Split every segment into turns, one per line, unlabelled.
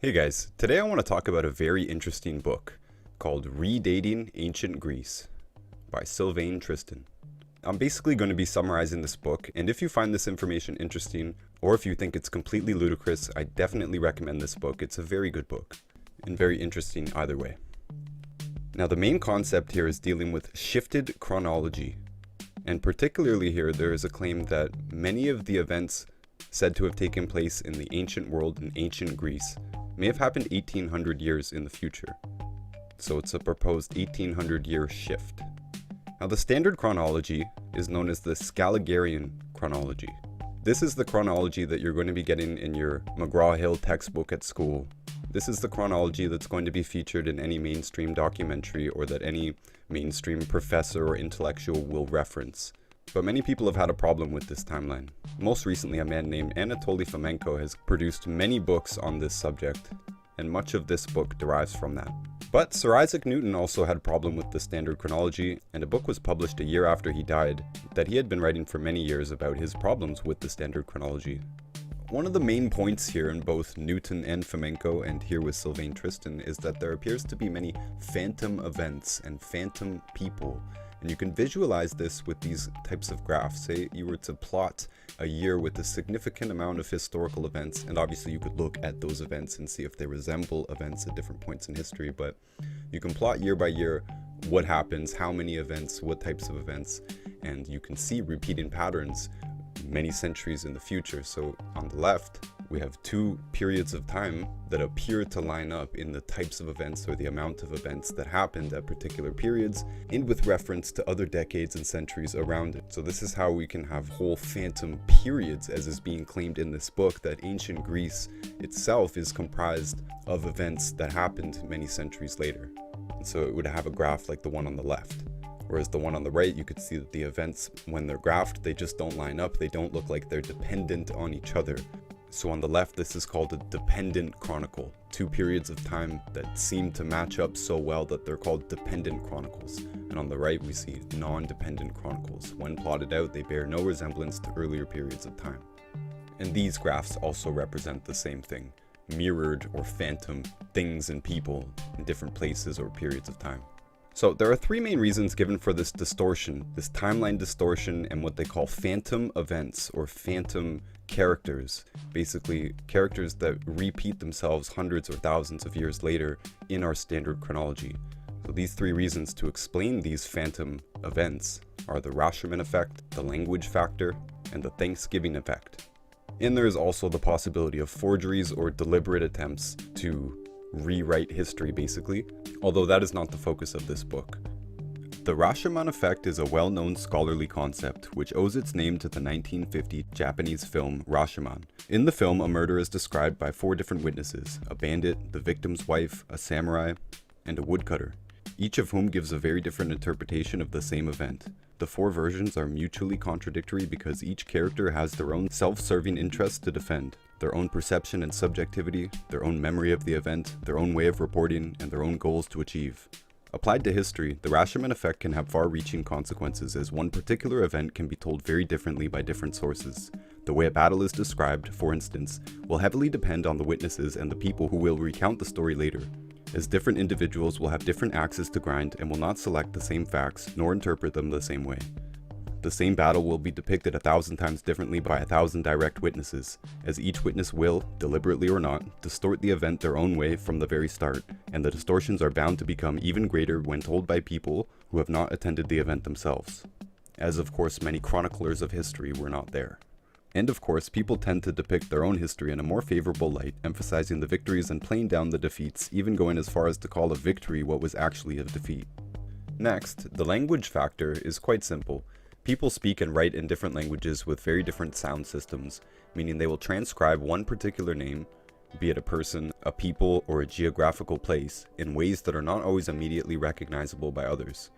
Hey guys, today I want to talk about a very interesting book called Redating Ancient Greece by Sylvain Tristan. I'm basically going to be summarizing this book, and if you find this information interesting, or if you think it's completely ludicrous, I definitely recommend this book. It's a very good book, and very interesting either way. Now the main concept here is dealing with shifted chronology, and particularly here there is a claim that many of the events said to have taken place in the ancient world in ancient Greece may have happened 1800 years in the future. So it's a proposed 1800-year shift. Now the standard chronology is known as the Scaligerian chronology. This is the chronology that you're going to be getting in your McGraw-Hill textbook at school. This is the chronology that's going to be featured in any mainstream documentary or that any mainstream professor or intellectual will reference. But many people have had a problem with this timeline. Most recently, a man named Anatoly Fomenko has produced many books on this subject, and much of this book derives from that. But Sir Isaac Newton also had a problem with the standard chronology, and a book was published a year after he died that he had been writing for many years about his problems with the standard chronology. One of the main points here in both Newton and Fomenko, and here with Sylvain Tristan, is that there appears to be many phantom events and phantom people. And you can visualize this with these types of graphs. Say you were to plot a year with a significant amount of historical events, and obviously you could look at those events and see if they resemble events at different points in history, but you can plot year by year what happens, how many events, what types of events, and you can see repeating patterns many centuries in the future. So on the left, we have two periods of time that appear to line up in the types of events or the amount of events that happened at particular periods, and with reference to other decades and centuries around it. So this is how we can have whole phantom periods, as is being claimed in this book, that ancient Greece itself is comprised of events that happened many centuries later. And so it would have a graph like the one on the left. Whereas the one on the right, you could see that the events, when they're graphed, they just don't line up. They don't look like they're dependent on each other. So on the left, this is called a dependent chronicle. Two periods of time that seem to match up so well that they're called dependent chronicles. And on the right, we see non-dependent chronicles. When plotted out, they bear no resemblance to earlier periods of time. And these graphs also represent the same thing, mirrored or phantom things and people in different places or periods of time. So there are three main reasons given for this distortion, this timeline distortion, and what they call phantom events or phantom characters, basically characters that repeat themselves hundreds or thousands of years later in our standard chronology. So these three reasons to explain these phantom events are the Rashomon effect, the language factor, and the Thanksgiving effect. And there is also the possibility of forgeries or deliberate attempts to rewrite history, basically, although that is not the focus of this book. The Rashomon effect is a well-known scholarly concept which owes its name to the 1950 Japanese film Rashomon. In the film, a murder is described by four different witnesses: a bandit, the victim's wife, a samurai, and a woodcutter, each of whom gives a very different interpretation of the same event. The four versions are mutually contradictory because each character has their own self-serving interests to defend, their own perception and subjectivity, their own memory of the event, their own way of reporting, and their own goals to achieve. Applied to history, the Rashomon effect can have far-reaching consequences, as one particular event can be told very differently by different sources. The way a battle is described, for instance, will heavily depend on the witnesses and the people who will recount the story later, as different individuals will have different axes to grind and will not select the same facts nor interpret them the same way. The same battle will be depicted 1,000 times differently by 1,000 direct witnesses, as each witness will, deliberately or not, distort the event their own way from the very start, and the distortions are bound to become even greater when told by people who have not attended the event themselves, as of course many chroniclers of history were not there. And of course, people tend to depict their own history in a more favorable light, emphasizing the victories and playing down the defeats, even going as far as to call a victory what was actually a defeat. Next, the language factor is quite simple. People speak and write in different languages with very different sound systems, meaning they will transcribe one particular name, be it a person, a people, or a geographical place, in ways that are not always immediately recognizable by others.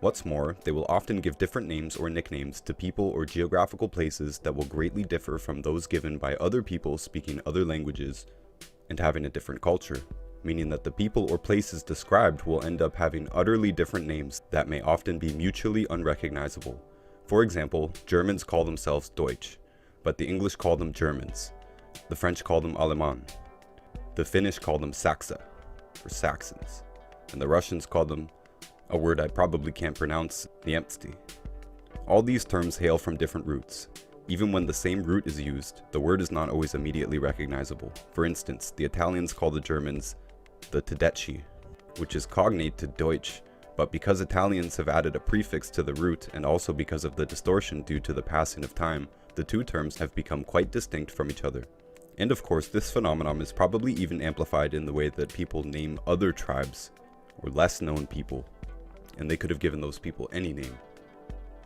What's more, they will often give different names or nicknames to people or geographical places that will greatly differ from those given by other people speaking other languages and having a different culture, meaning that the people or places described will end up having utterly different names that may often be mutually unrecognizable. For example, Germans call themselves Deutsch, but the English call them Germans. The French call them Allemand. The Finnish called them Saksa, or Saxons, and the Russians called them, a word I probably can't pronounce, Niemcy. All these terms hail from different roots. Even when the same root is used, the word is not always immediately recognizable. For instance, the Italians call the Germans the Tedeschi, which is cognate to Deutsch, but because Italians have added a prefix to the root and also because of the distortion due to the passing of time, the two terms have become quite distinct from each other. And of course, this phenomenon is probably even amplified in the way that people name other tribes or less known people, and they could have given those people any name.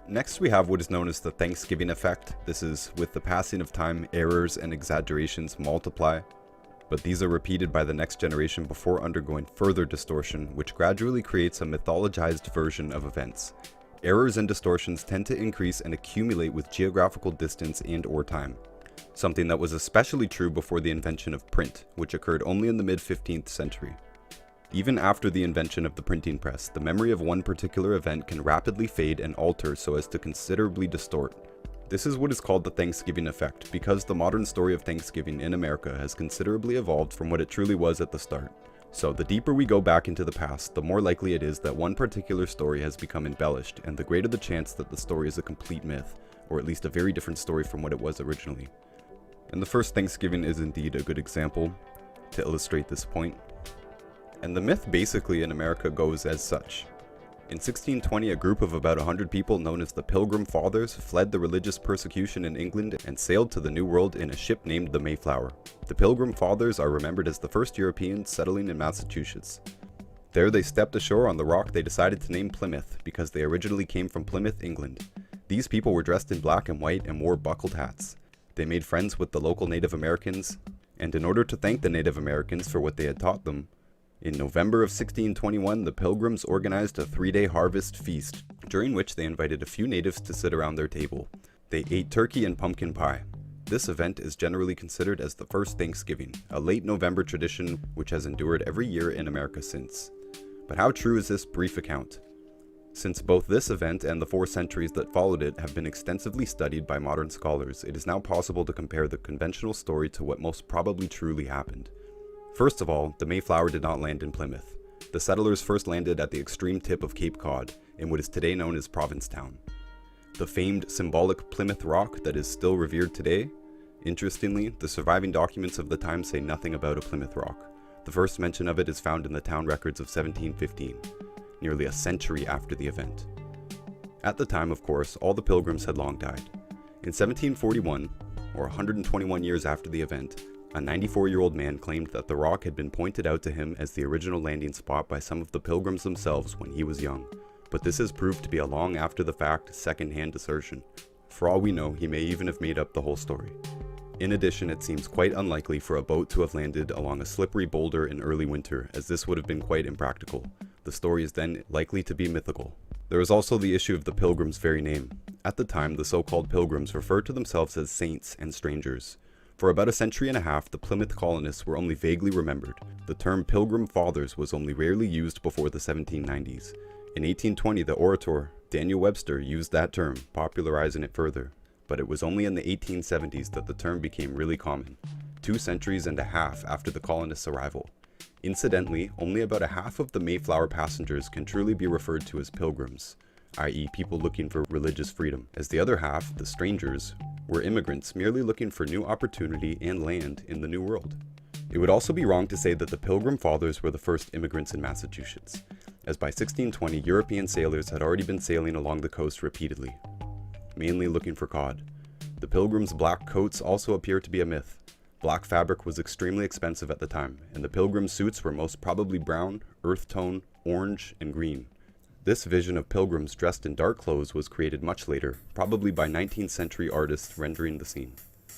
Next, we have what is known as the Thanksgiving effect. This is, with the passing of time, errors and exaggerations multiply, but these are repeated by the next generation before undergoing further distortion, which gradually creates a mythologized version of events. Errors and distortions tend to increase and accumulate with geographical distance and/or time, something that was especially true before the invention of print, which occurred only in the mid-15th century. Even after the invention of the printing press, the memory of one particular event can rapidly fade and alter so as to considerably distort. This is what is called the Thanksgiving effect, because the modern story of Thanksgiving in America has considerably evolved from what it truly was at the start. So the deeper we go back into the past, the more likely it is that one particular story has become embellished, and the greater the chance that the story is a complete myth, or at least a very different story from what it was originally. And the first Thanksgiving is indeed a good example to illustrate this point. And the myth basically in America goes as such. In 1620, a group of about 100 people known as the Pilgrim Fathers fled the religious persecution in England and sailed to the New World in a ship named the Mayflower. The Pilgrim Fathers are remembered as the first Europeans settling in Massachusetts. There they stepped ashore on the rock they decided to name Plymouth because they originally came from Plymouth, England. These people were dressed in black and white and wore buckled hats. They made friends with the local Native Americans, and in order to thank the Native Americans for what they had taught them, in November of 1621, the Pilgrims organized a 3-day harvest feast, during which they invited a few natives to sit around their table. They ate turkey and pumpkin pie. This event is generally considered as the first Thanksgiving, a late November tradition which has endured every year in America since. But how true is this brief account? Since both this event and the 4 centuries that followed it have been extensively studied by modern scholars, it is now possible to compare the conventional story to what most probably truly happened. First of all, the Mayflower did not land in Plymouth. The settlers first landed at the extreme tip of Cape Cod, in what is today known as Provincetown. The famed symbolic Plymouth Rock that is still revered today? Interestingly, the surviving documents of the time say nothing about a Plymouth Rock. The first mention of it is found in the town records of 1715, nearly a century after the event. At the time, of course, all the pilgrims had long died. In 1741, or 121 years after the event, a 94-year-old man claimed that the rock had been pointed out to him as the original landing spot by some of the pilgrims themselves when he was young, but this has proved to be a long after the fact, second-hand assertion. For all we know, he may even have made up the whole story. In addition, it seems quite unlikely for a boat to have landed along a slippery boulder in early winter, as this would have been quite impractical. The story is then likely to be mythical. There is also the issue of the pilgrim's very name. At the time, the so-called pilgrims referred to themselves as saints and strangers. For about a century and a half, the Plymouth colonists were only vaguely remembered. The term Pilgrim Fathers was only rarely used before the 1790s. In 1820, the orator Daniel Webster used that term, popularizing it further. But it was only in the 1870s that the term became really common, 2 centuries and a half after the colonists' arrival. Incidentally, only about a half of the Mayflower passengers can truly be referred to as pilgrims, i.e. people looking for religious freedom, as the other half, the strangers, were immigrants merely looking for new opportunity and land in the New World. It would also be wrong to say that the Pilgrim Fathers were the first immigrants in Massachusetts, as by 1620 European sailors had already been sailing along the coast repeatedly, mainly looking for cod. The Pilgrims' black coats also appear to be a myth. Black fabric was extremely expensive at the time, and the Pilgrim suits were most probably brown, earth tone, orange, and green. This vision of pilgrims dressed in dark clothes was created much later, probably by 19th century artists rendering the scene.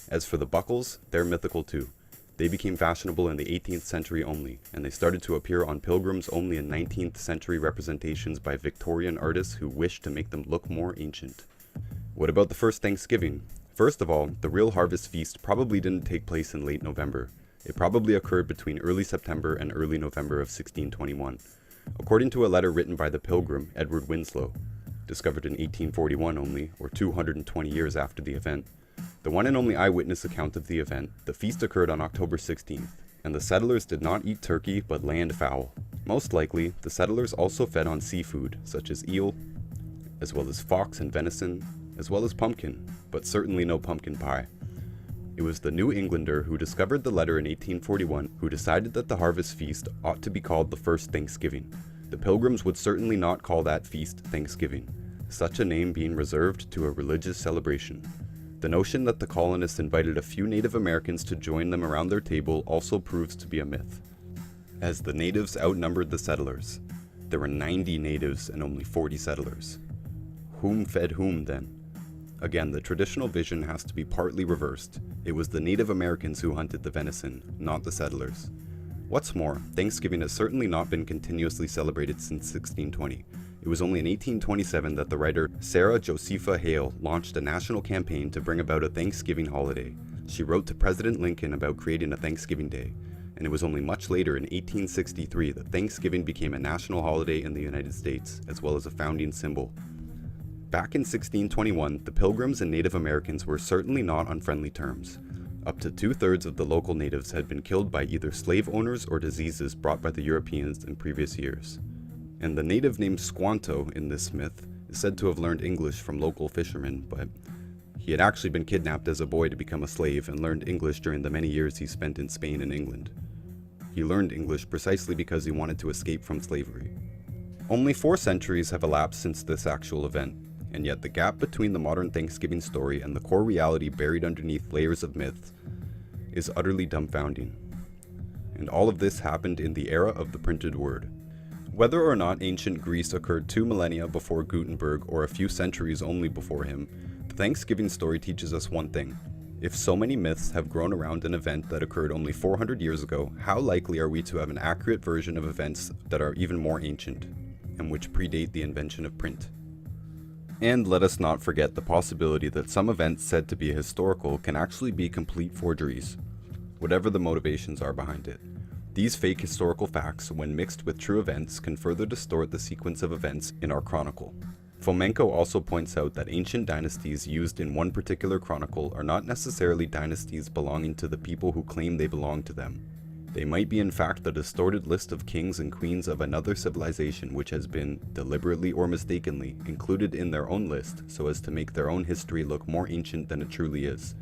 As for the buckles, they're mythical too. They became fashionable in the 18th century only, and they started to appear on pilgrims only in 19th century representations by Victorian artists who wished to make them look more ancient. What about the first Thanksgiving? First of all, the real harvest feast probably didn't take place in late November. It probably occurred between early September and early November of 1621. According to a letter written by the pilgrim Edward Winslow, discovered in 1841 only, or 220 years after the event, the one and only eyewitness account of the event, the feast occurred on October 16th. and the settlers did not eat turkey but land fowl. Most likely, the settlers also fed on seafood, such as eel, as well as fox and venison, as well as pumpkin, but certainly no pumpkin pie. It was the New Englander who discovered the letter in 1841 who decided that the harvest feast ought to be called the first Thanksgiving. The Pilgrims would certainly not call that feast Thanksgiving, such a name being reserved to a religious celebration. The notion that the colonists invited a few Native Americans to join them around their table also proves to be a myth, as the natives outnumbered the settlers. There were 90 natives and only 40 settlers. Whom fed whom then? Again, the traditional vision has to be partly reversed. It was the Native Americans who hunted the venison, not the settlers. What's more, Thanksgiving has certainly not been continuously celebrated since 1620. It was only in 1827 that the writer Sarah Josepha Hale launched a national campaign to bring about a Thanksgiving holiday. She wrote to President Lincoln about creating a Thanksgiving Day, and it was only much later in 1863 that Thanksgiving became a national holiday in the United States, as well as a founding symbol. Back in 1621, the Pilgrims and Native Americans were certainly not on friendly terms. Up to 2/3 of the local natives had been killed by either slave owners or diseases brought by the Europeans in previous years. And the native named Squanto in this myth is said to have learned English from local fishermen, but he had actually been kidnapped as a boy to become a slave and learned English during the many years he spent in Spain and England. He learned English precisely because he wanted to escape from slavery. Only 4 centuries have elapsed since this actual event, and yet the gap between the modern Thanksgiving story and the core reality buried underneath layers of myth is utterly dumbfounding. And all of this happened in the era of the printed word. Whether or not ancient Greece occurred 2 millennia before Gutenberg or a few centuries only before him, the Thanksgiving story teaches us one thing. If so many myths have grown around an event that occurred only 400 years ago, how likely are we to have an accurate version of events that are even more ancient, and which predate the invention of print? And let us not forget the possibility that some events said to be historical can actually be complete forgeries, whatever the motivations are behind it. These fake historical facts, when mixed with true events, can further distort the sequence of events in our chronicle. Fomenko also points out that ancient dynasties used in one particular chronicle are not necessarily dynasties belonging to the people who claim they belong to them. They might be in fact the distorted list of kings and queens of another civilization which has been, deliberately or mistakenly, included in their own list so as to make their own history look more ancient than it truly is,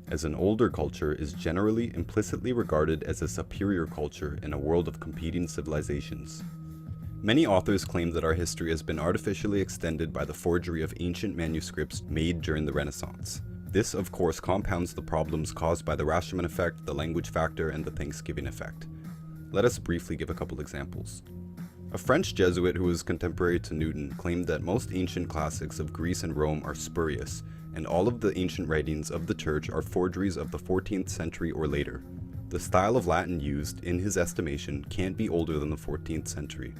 as an older culture is generally implicitly regarded as a superior culture in a world of competing civilizations. Many authors claim that our history has been artificially extended by the forgery of ancient manuscripts made during the Renaissance. This, of course, compounds the problems caused by the Rashomon effect, the language factor, and the Thanksgiving effect. Let us briefly give a couple examples. A French Jesuit who was contemporary to Newton claimed that most ancient classics of Greece and Rome are spurious, and all of the ancient writings of the Church are forgeries of the 14th century or later. The style of Latin used, in his estimation, can't be older than the 14th century.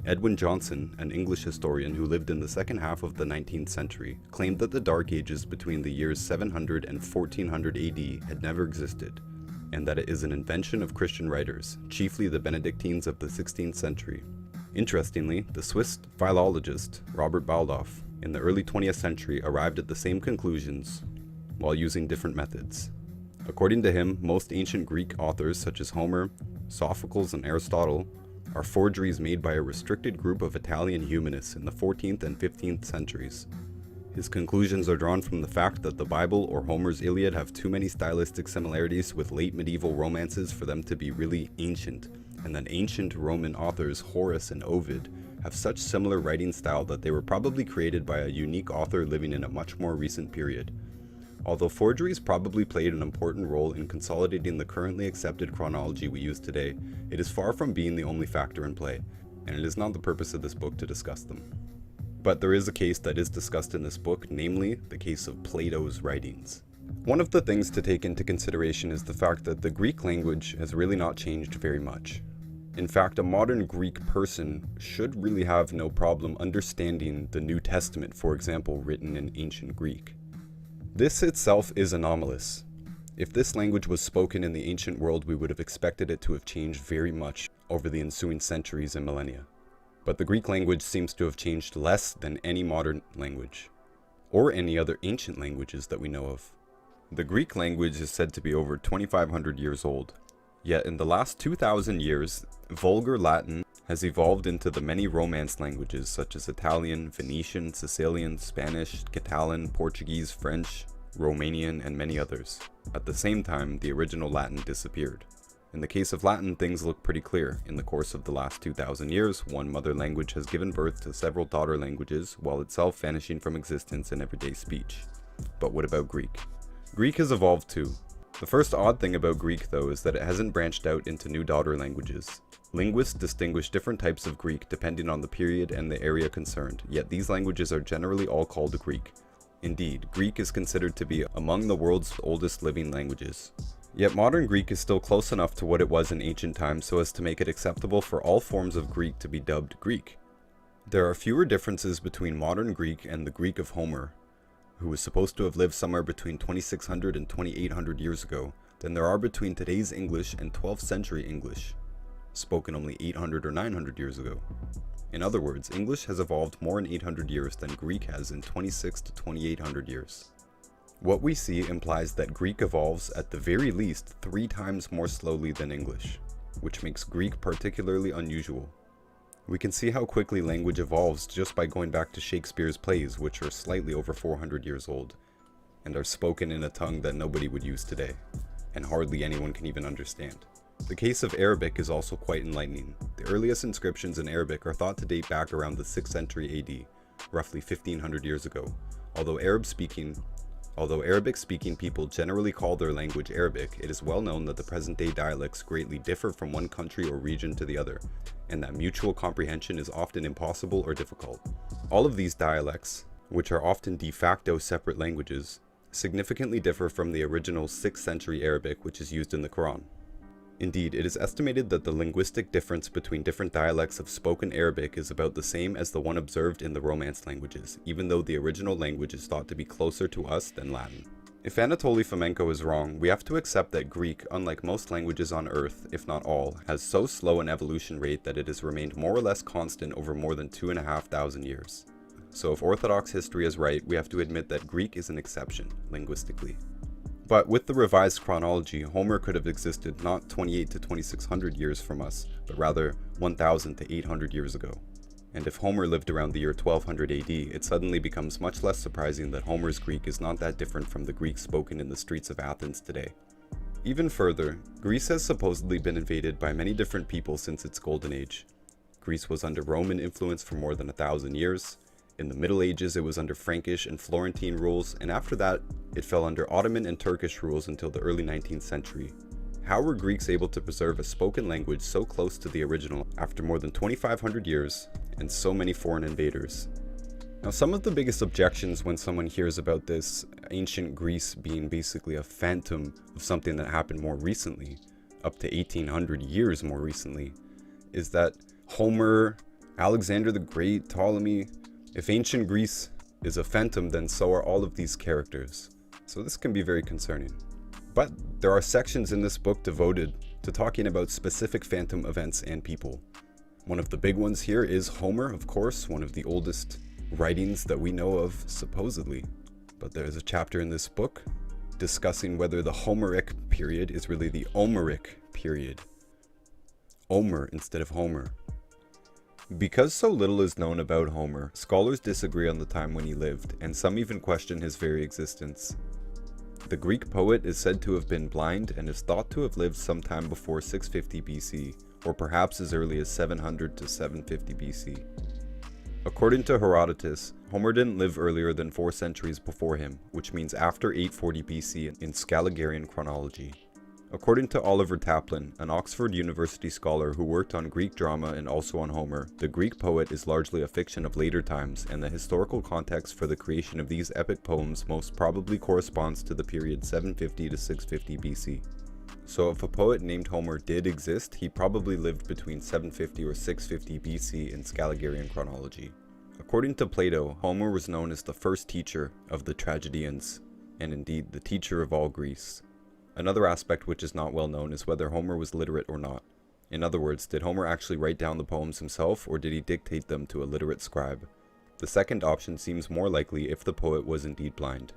Edwin Johnson, an English historian who lived in the second half of the 19th century, claimed that the Dark Ages between the years 700 and 1400 AD had never existed, and that it is an invention of Christian writers, chiefly the Benedictines of the 16th century. Interestingly, the Swiss philologist Robert Baldorf in the early 20th century arrived at the same conclusions while using different methods. According to him, most ancient Greek authors such as Homer, Sophocles, and Aristotle are forgeries made by a restricted group of Italian humanists in the 14th and 15th centuries. His conclusions are drawn from the fact that the Bible or Homer's Iliad have too many stylistic similarities with late medieval romances for them to be really ancient, and that ancient Roman authors Horace and Ovid have such similar writing style that they were probably created by a unique author living in a much more recent period. Although forgeries probably played an important role in consolidating the currently accepted chronology we use today, it is far from being the only factor in play, and it is not the purpose of this book to discuss them. But there is a case that is discussed in this book, namely the case of Plato's writings. One of the things to take into consideration is the fact that the Greek language has really not changed very much. In fact, a modern Greek person should really have no problem understanding the New Testament, for example, written in ancient Greek. This itself is anomalous. If this language was spoken in the ancient world, we would have expected it to have changed very much over the ensuing centuries and millennia. But the Greek language seems to have changed less than any modern language, or any other ancient languages that we know of. The Greek language is said to be over 2,500 years old. Yet in the last 2,000 years, Vulgar Latin has evolved into the many Romance languages such as Italian, Venetian, Sicilian, Spanish, Catalan, Portuguese, French, Romanian, and many others. At the same time, the original Latin disappeared. In the case of Latin, things look pretty clear. In the course of the last 2,000 years, one mother language has given birth to several daughter languages, while itself vanishing from existence in everyday speech. But what about Greek? Greek has evolved too. The first odd thing about Greek, though, is that it hasn't branched out into new daughter languages. Linguists distinguish different types of Greek depending on the period and the area concerned, yet these languages are generally all called Greek. Indeed, Greek is considered to be among the world's oldest living languages. Yet modern Greek is still close enough to what it was in ancient times so as to make it acceptable for all forms of Greek to be dubbed Greek. There are fewer differences between modern Greek and the Greek of Homer, who was supposed to have lived somewhere between 2600 and 2800 years ago, than there are between today's English and 12th century English, spoken only 800 or 900 years ago. In other words, English has evolved more in 800 years than Greek has in 26 to 2800 years. What we see implies that Greek evolves at the very least 3 times more slowly than English, which makes Greek particularly unusual. We can see how quickly language evolves just by going back to Shakespeare's plays, which are slightly over 400 years old, and are spoken in a tongue that nobody would use today, and hardly anyone can even understand. The case of Arabic is also quite enlightening. The earliest inscriptions in Arabic are thought to date back around the 6th century AD, roughly 1500 years ago. Although Arabic-speaking people generally call their language Arabic, it is well known that the present-day dialects greatly differ from one country or region to the other, and that mutual comprehension is often impossible or difficult. All of these dialects, which are often de facto separate languages, significantly differ from the original 6th century Arabic which is used in the Quran. Indeed, it is estimated that the linguistic difference between different dialects of spoken Arabic is about the same as the one observed in the Romance languages, even though the original language is thought to be closer to us than Latin. If Anatoly Fomenko is wrong, we have to accept that Greek, unlike most languages on Earth, if not all, has so slow an evolution rate that it has remained more or less constant over more than 2,500 years. So if Orthodox history is right, we have to admit that Greek is an exception, linguistically. But with the revised chronology, Homer could have existed not 28 to 2600 years from us, but rather 1000 to 800 years ago. And if Homer lived around the year 1200 AD, it suddenly becomes much less surprising that Homer's Greek is not that different from the Greek spoken in the streets of Athens today. Even further, Greece has supposedly been invaded by many different people since its golden age. Greece was under Roman influence for more than 1,000 years. In the Middle Ages, it was under Frankish and Florentine rules, and after that, it fell under Ottoman and Turkish rules until the early 19th century. How were Greeks able to preserve a spoken language so close to the original after more than 2,500 years and so many foreign invaders? Now, some of the biggest objections when someone hears about this ancient Greece being basically a phantom of something that happened more recently, up to 1,800 years more recently, is that Homer, Alexander the Great, Ptolemy, if ancient Greece is a phantom, then so are all of these characters. So this can be very concerning. But there are sections in this book devoted to talking about specific phantom events and people. One of the big ones here is Homer, of course, one of the oldest writings that we know of, supposedly. But there's a chapter in this book discussing whether the Homeric period is really the Omeric period. Omer instead of Homer. Because so little is known about Homer, scholars disagree on the time when he lived, and some even question his very existence. The Greek poet is said to have been blind and is thought to have lived sometime before 650 BC, or perhaps as early as 700 to 750 BC. According to Herodotus, Homer didn't live earlier than 4 centuries before him, which means after 840 BC in Scaligean chronology. According to Oliver Taplin, an Oxford University scholar who worked on Greek drama and also on Homer, the Greek poet is largely a fiction of later times, and the historical context for the creation of these epic poems most probably corresponds to the period 750 to 650 BC. So if a poet named Homer did exist, he probably lived between 750 or 650 BC in Scaligean chronology. According to Plato, Homer was known as the first teacher of the tragedians, and indeed the teacher of all Greece. Another aspect which is not well known is whether Homer was literate or not. In other words, did Homer actually write down the poems himself, or did he dictate them to a literate scribe? The second option seems more likely if the poet was indeed blind.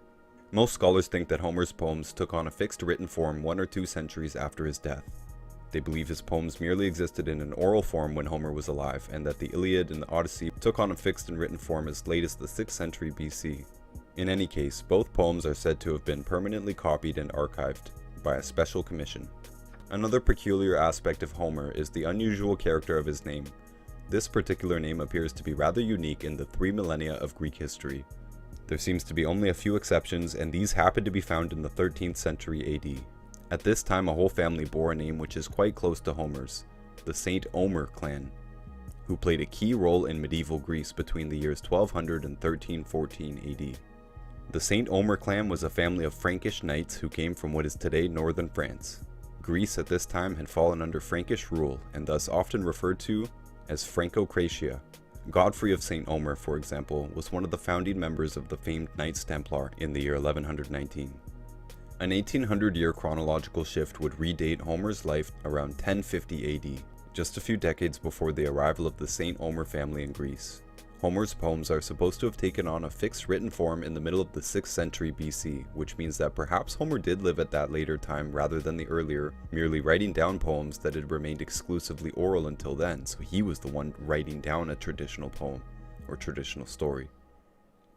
Most scholars think that Homer's poems took on a fixed written form 1 or 2 centuries after his death. They believe his poems merely existed in an oral form when Homer was alive, and that the Iliad and the Odyssey took on a fixed and written form as late as the 6th century BC. In any case, both poems are said to have been permanently copied and archived by a special commission. Another peculiar aspect of Homer is the unusual character of his name. This particular name appears to be rather unique in the 3 millennia of Greek history. There seems to be only a few exceptions, and these happen to be found in the 13th century AD. At this time, a whole family bore a name which is quite close to Homer's, the St. Omer clan, who played a key role in medieval Greece between the years 1200 and 1314 AD. The St. Omer clan was a family of Frankish knights who came from what is today northern France. Greece at this time had fallen under Frankish rule, and thus often referred to as Franco-Cratia. Godfrey of St. Omer, for example, was one of the founding members of the famed Knights Templar in the year 1119. An 1800-year chronological shift would redate Homer's life around 1050 AD, just a few decades before the arrival of the St. Omer family in Greece. Homer's poems are supposed to have taken on a fixed written form in the middle of the 6th century BC, which means that perhaps Homer did live at that later time rather than the earlier, merely writing down poems that had remained exclusively oral until then, so he was the one writing down a traditional poem, or traditional story.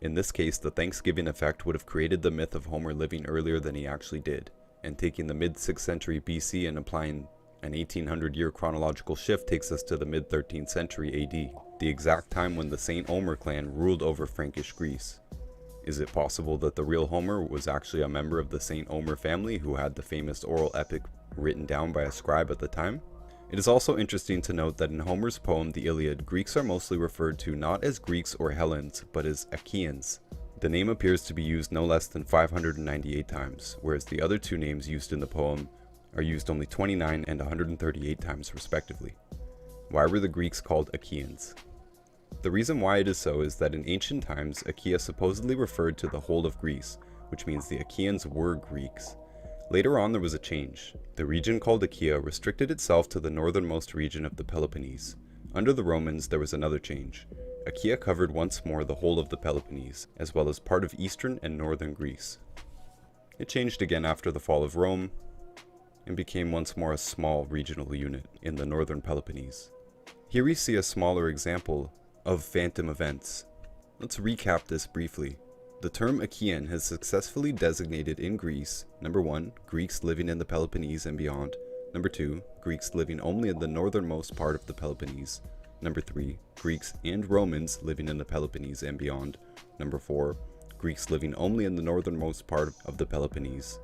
In this case, the Thanksgiving effect would have created the myth of Homer living earlier than he actually did, and taking the mid-6th century BC and applying an 1800-year chronological shift takes us to the mid-13th century AD, the exact time when the St. Omer clan ruled over Frankish Greece. Is it possible that the real Homer was actually a member of the St. Omer family who had the famous oral epic written down by a scribe at the time? It is also interesting to note that in Homer's poem, the Iliad, Greeks are mostly referred to not as Greeks or Hellenes, but as Achaeans. The name appears to be used no less than 598 times, whereas the other two names used in the poem are used only 29 and 138 times respectively. Why were the Greeks called Achaeans? The reason why it is so is that in ancient times, Achaea supposedly referred to the whole of Greece, which means the Achaeans were Greeks. Later on there was a change. The region called Achaea restricted itself to the northernmost region of the Peloponnese. Under the Romans there was another change. Achaea covered once more the whole of the Peloponnese, as well as part of eastern and northern Greece. It changed again after the fall of Rome, and became once more a small regional unit in the northern Peloponnese. Here we see a smaller example of phantom events. Let's recap this briefly. The term Achaean has successfully designated in Greece, number 1, Greeks living in the Peloponnese and beyond, number 2, Greeks living only in the northernmost part of the Peloponnese, number 3, Greeks and Romans living in the Peloponnese and beyond, number 4, Greeks living only in the northernmost part of the Peloponnese,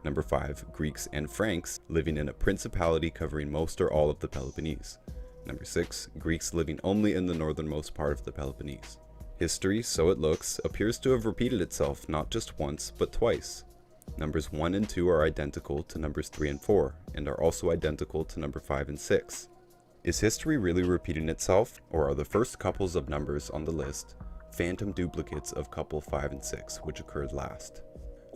number 5, Greeks and Franks living in a principality covering most or all of the Peloponnese, number 6, Greeks living only in the northernmost part of the Peloponnese. History, so it looks, appears to have repeated itself not just once, but twice. Numbers 1 and 2 are identical to numbers 3 and 4, and are also identical to number 5 and 6. Is history really repeating itself, or are the first couples of numbers on the list phantom duplicates of couple 5 and 6, which occurred last?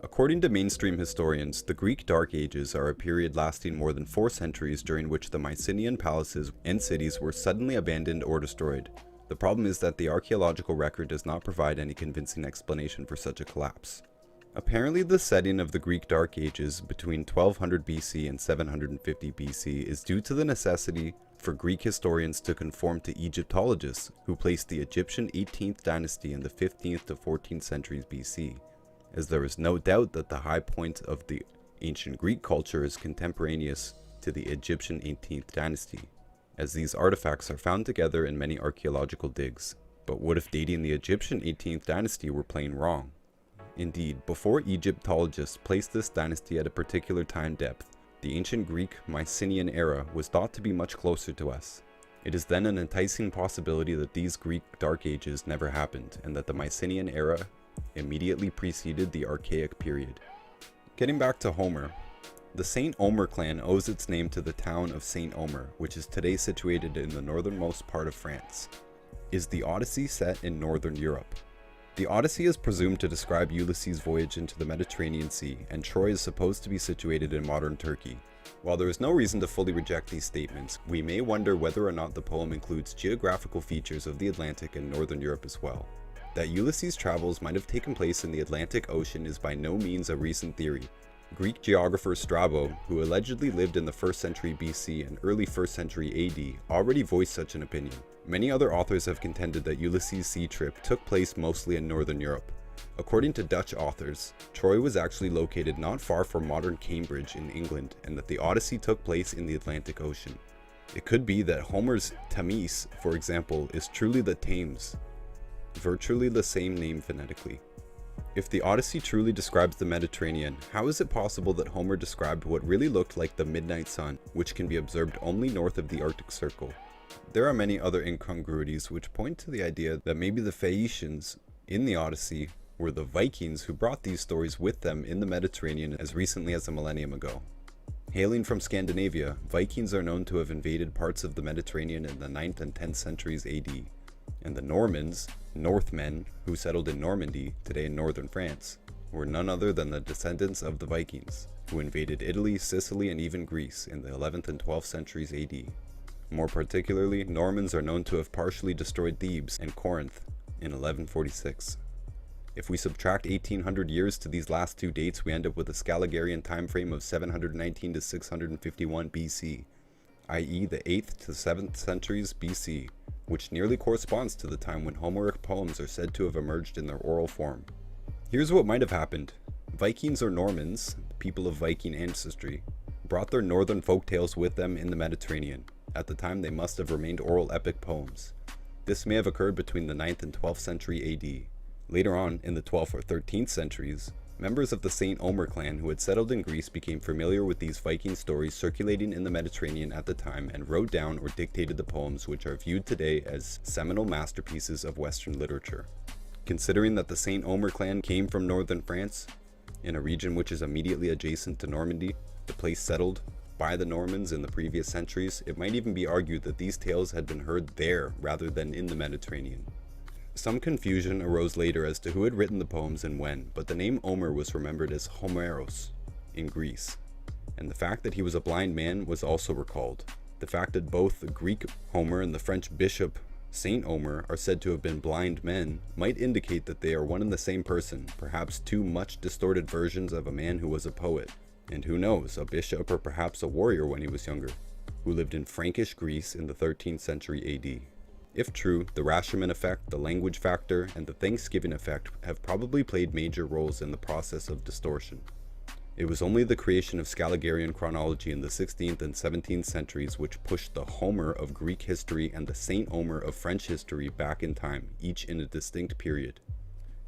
According to mainstream historians, the Greek Dark Ages are a period lasting more than 4 centuries during which the Mycenaean palaces and cities were suddenly abandoned or destroyed. The problem is that the archaeological record does not provide any convincing explanation for such a collapse. Apparently the setting of the Greek Dark Ages between 1200 BC and 750 BC is due to the necessity for Greek historians to conform to Egyptologists, who placed the Egyptian 18th dynasty in the 15th to 14th centuries BC, as there is no doubt that the high point of the ancient Greek culture is contemporaneous to the Egyptian 18th dynasty, as these artifacts are found together in many archaeological digs. But what if dating the Egyptian 18th dynasty were plain wrong? Indeed, before Egyptologists placed this dynasty at a particular time depth, the ancient Greek Mycenaean era was thought to be much closer to us. It is then an enticing possibility that these Greek Dark Ages never happened, and that the Mycenaean era immediately preceded the Archaic period. Getting back to Homer, the St. Omer clan owes its name to the town of St. Omer, which is today situated in the northernmost part of France. Is the Odyssey set in northern Europe? The Odyssey is presumed to describe Ulysses' voyage into the Mediterranean Sea, and Troy is supposed to be situated in modern Turkey. While there is no reason to fully reject these statements, we may wonder whether or not the poem includes geographical features of the Atlantic and northern Europe as well. That Ulysses' travels might have taken place in the Atlantic Ocean is by no means a recent theory. Greek geographer Strabo, who allegedly lived in the 1st century BC and early 1st century AD, already voiced such an opinion. Many other authors have contended that Ulysses' sea trip took place mostly in northern Europe. According to Dutch authors, Troy was actually located not far from modern Cambridge in England, and that the Odyssey took place in the Atlantic Ocean. It could be that Homer's Thames, for example, is truly the Thames, virtually the same name phonetically. If the Odyssey truly describes the Mediterranean, how is it possible that Homer described what really looked like the midnight sun, which can be observed only north of the Arctic Circle? There are many other incongruities which point to the idea that maybe the Phaeacians in the Odyssey were the Vikings who brought these stories with them in the Mediterranean as recently as a millennium ago. Hailing from Scandinavia, Vikings are known to have invaded parts of the Mediterranean in the 9th and 10th centuries AD, and the Normans, Northmen, who settled in Normandy, today in northern France, were none other than the descendants of the Vikings, who invaded Italy, Sicily, and even Greece in the 11th and 12th centuries AD. More particularly, Normans are known to have partially destroyed Thebes and Corinth in 1146. If we subtract 1800 years to these last two dates, we end up with a Scaligerian time frame of 719 to 651 BC, i.e. the 8th to 7th centuries BC, which nearly corresponds to the time when Homeric poems are said to have emerged in their oral form. Here's what might have happened. Vikings or Normans, people of Viking ancestry, brought their northern folktales with them in the Mediterranean. At the time, they must have remained oral epic poems. This may have occurred between the 9th and 12th century AD. Later on, in the 12th or 13th centuries, members of the St. Omer clan who had settled in Greece became familiar with these Viking stories circulating in the Mediterranean at the time and wrote down or dictated the poems, which are viewed today as seminal masterpieces of Western literature. Considering that the St. Omer clan came from northern France, in a region which is immediately adjacent to Normandy, the place settled by the Normans in the previous centuries, it might even be argued that these tales had been heard there rather than in the Mediterranean. Some confusion arose later as to who had written the poems and when, but the name Omer was remembered as Homeros in Greece, and the fact that he was a blind man was also recalled. The fact that both the Greek Homer and the French bishop Saint Omer are said to have been blind men might indicate that they are one and the same person, perhaps two much distorted versions of a man who was a poet, and who knows, a bishop or perhaps a warrior when he was younger, who lived in Frankish Greece in the 13th century AD. If true, the Rashomon effect, the language factor, and the Thanksgiving effect have probably played major roles in the process of distortion. It was only the creation of Scaligerian chronology in the 16th and 17th centuries which pushed the Homer of Greek history and the Saint Omer of French history back in time, each in a distinct period.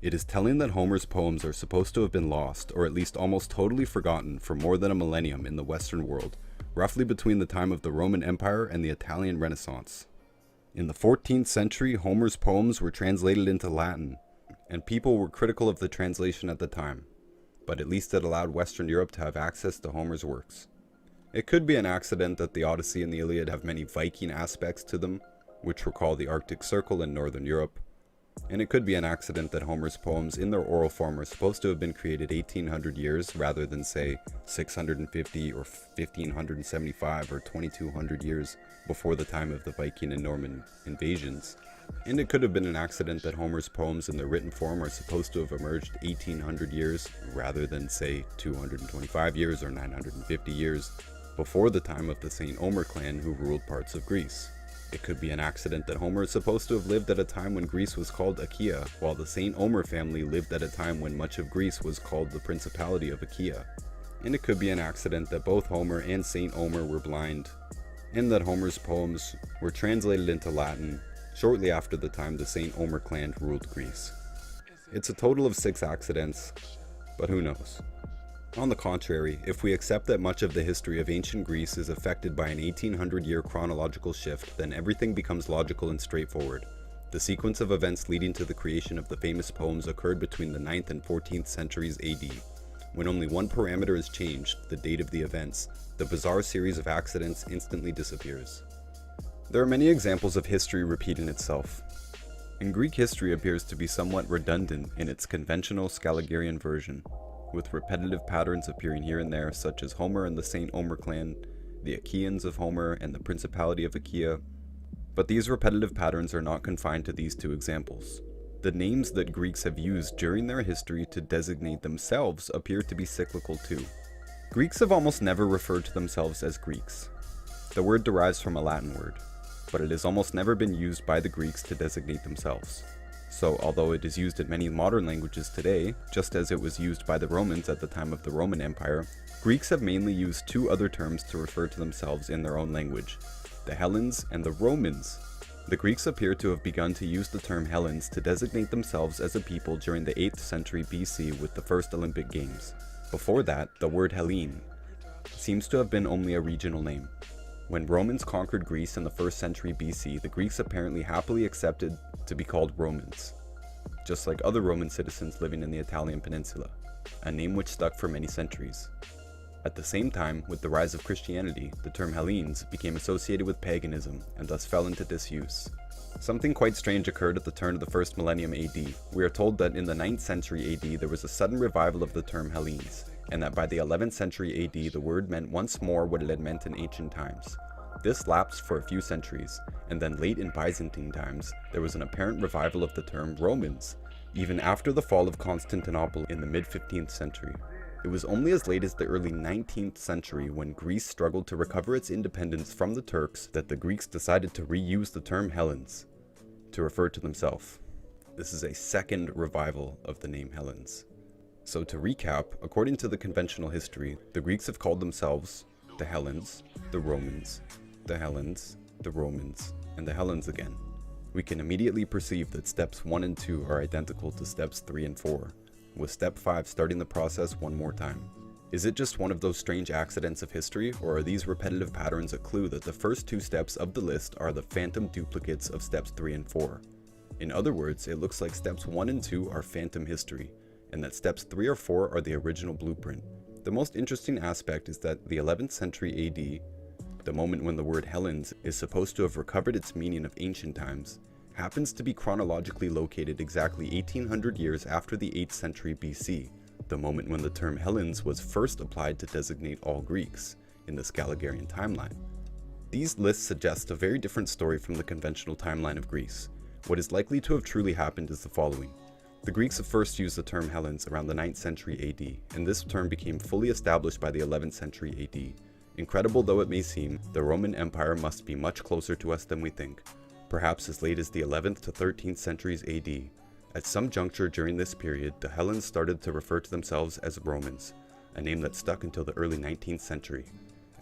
It is telling that Homer's poems are supposed to have been lost, or at least almost totally forgotten, for more than a millennium in the Western world, roughly between the time of the Roman Empire and the Italian Renaissance. In the 14th century, Homer's poems were translated into Latin, and people were critical of the translation at the time, but at least it allowed Western Europe to have access to Homer's works. It could be an accident that the Odyssey and the Iliad have many Viking aspects to them, which recall the Arctic Circle in northern Europe, and it could be an accident that Homer's poems in their oral form are supposed to have been created 1800 years rather than, say, 650 or 1575 or 2200 years before the time of the Viking and Norman invasions. And it could have been an accident that Homer's poems in their written form are supposed to have emerged 1800 years rather than, say, 225 years or 950 years before the time of the St. Omer clan who ruled parts of Greece. It could be an accident that Homer is supposed to have lived at a time when Greece was called Achaea, while the St. Omer family lived at a time when much of Greece was called the Principality of Achaea. And it could be an accident that both Homer and St. Omer were blind, and that Homer's poems were translated into Latin shortly after the time the St. Omer clan ruled Greece. It's a total of 6 accidents, but who knows? On the contrary, if we accept that much of the history of ancient Greece is affected by an 1800-year chronological shift, then everything becomes logical and straightforward. The sequence of events leading to the creation of the famous poems occurred between the 9th and 14th centuries AD. When only one parameter is changed, the date of the events, the bizarre series of accidents instantly disappears. There are many examples of history repeating itself, and Greek history appears to be somewhat redundant in its conventional Scaligerian version, with repetitive patterns appearing here and there, such as Homer and the St. Omer clan, the Achaeans of Homer, and the Principality of Achaea. But these repetitive patterns are not confined to these 2 examples. The names that Greeks have used during their history to designate themselves appear to be cyclical too. Greeks have almost never referred to themselves as Greeks. The word derives from a Latin word, but it has almost never been used by the Greeks to designate themselves. So, although it is used in many modern languages today, just as it was used by the Romans at the time of the Roman Empire, Greeks have mainly used two other terms to refer to themselves in their own language: the Hellenes and the Romans. The Greeks appear to have begun to use the term Hellenes to designate themselves as a people during the 8th century BC with the first Olympic Games. Before that, the word Hellene seems to have been only a regional name. When Romans conquered Greece in the 1st century BC, the Greeks apparently happily accepted to be called Romans, just like other Roman citizens living in the Italian peninsula, a name which stuck for many centuries. At the same time, with the rise of Christianity, the term Hellenes became associated with paganism and thus fell into disuse. Something quite strange occurred at the turn of the first millennium AD. We are told that in the 9th century AD there was a sudden revival of the term Hellenes, and that by the 11th century AD the word meant once more what it had meant in ancient times. This lapsed for a few centuries, and then late in Byzantine times, there was an apparent revival of the term Romans, even after the fall of Constantinople in the mid-15th century. It was only as late as the early 19th century, when Greece struggled to recover its independence from the Turks, that the Greeks decided to reuse the term Hellenes to refer to themselves. This is a second revival of the name Hellenes. So to recap, according to the conventional history, the Greeks have called themselves the Hellenes, the Romans, the Hellenes, the Romans, and the Hellenes again. We can immediately perceive that steps 1 and 2 are identical to steps 3 and 4, with step 5 starting the process one more time. Is it just one of those strange accidents of history, or are these repetitive patterns a clue that the first 2 steps of the list are the phantom duplicates of steps 3 and 4? In other words, it looks like steps 1 and 2 are phantom history, and that steps 3 or 4 are the original blueprint. The most interesting aspect is that the 11th century AD, the moment when the word Hellenes is supposed to have recovered its meaning of ancient times, happens to be chronologically located exactly 1800 years after the 8th century BC, the moment when the term Hellenes was first applied to designate all Greeks in the Scaligerian timeline. These lists suggest a very different story from the conventional timeline of Greece. What is likely to have truly happened is the following. The Greeks have first used the term Hellenes around the 9th century AD, and this term became fully established by the 11th century AD. Incredible though it may seem, the Roman Empire must be much closer to us than we think, perhaps as late as the 11th to 13th centuries AD. At some juncture during this period, the Hellenes started to refer to themselves as Romans, a name that stuck until the early 19th century.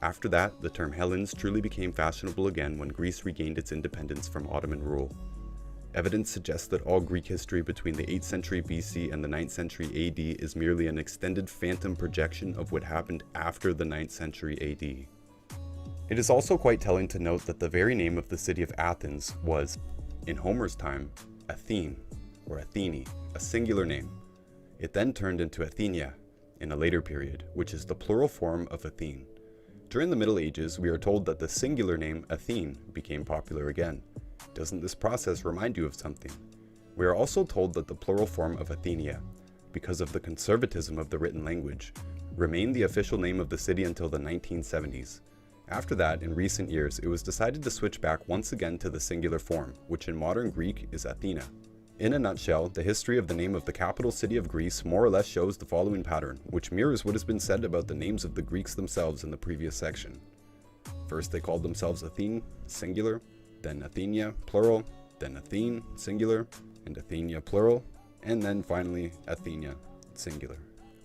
After that, the term Hellenes truly became fashionable again when Greece regained its independence from Ottoman rule. Evidence suggests that all Greek history between the 8th century BC and the 9th century AD is merely an extended phantom projection of what happened after the 9th century AD. It is also quite telling to note that the very name of the city of Athens was, in Homer's time, Athene, or Athene, a singular name. It then turned into Athenia in a later period, which is the plural form of Athene. During the Middle Ages, we are told that the singular name Athene became popular again. Doesn't this process remind you of something? We are also told that the plural form of Athenia, because of the conservatism of the written language, remained the official name of the city until the 1970s. After that, in recent years, it was decided to switch back once again to the singular form, which in modern Greek is Athena. In a nutshell, the history of the name of the capital city of Greece more or less shows the following pattern, which mirrors what has been said about the names of the Greeks themselves in the previous section. First they called themselves Athene, singular, then Athenia, plural, then Athene, singular, and Athenia, plural, and then finally Athenia, singular.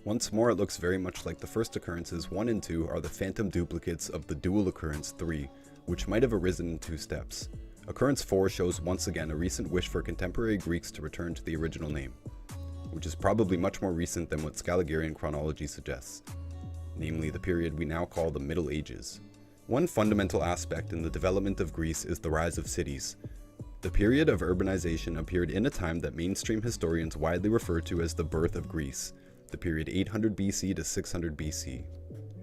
Once more, it looks very much like the first occurrences 1 and 2 are the phantom duplicates of the dual occurrence 3, which might have arisen in 2 steps. Occurrence 4 shows once again a recent wish for contemporary Greeks to return to the original name, which is probably much more recent than what Scaligerian chronology suggests, namely the period we now call the Middle Ages. One fundamental aspect in the development of Greece is the rise of cities. The period of urbanization appeared in a time that mainstream historians widely refer to as the birth of Greece, the period 800 BC to 600 BC.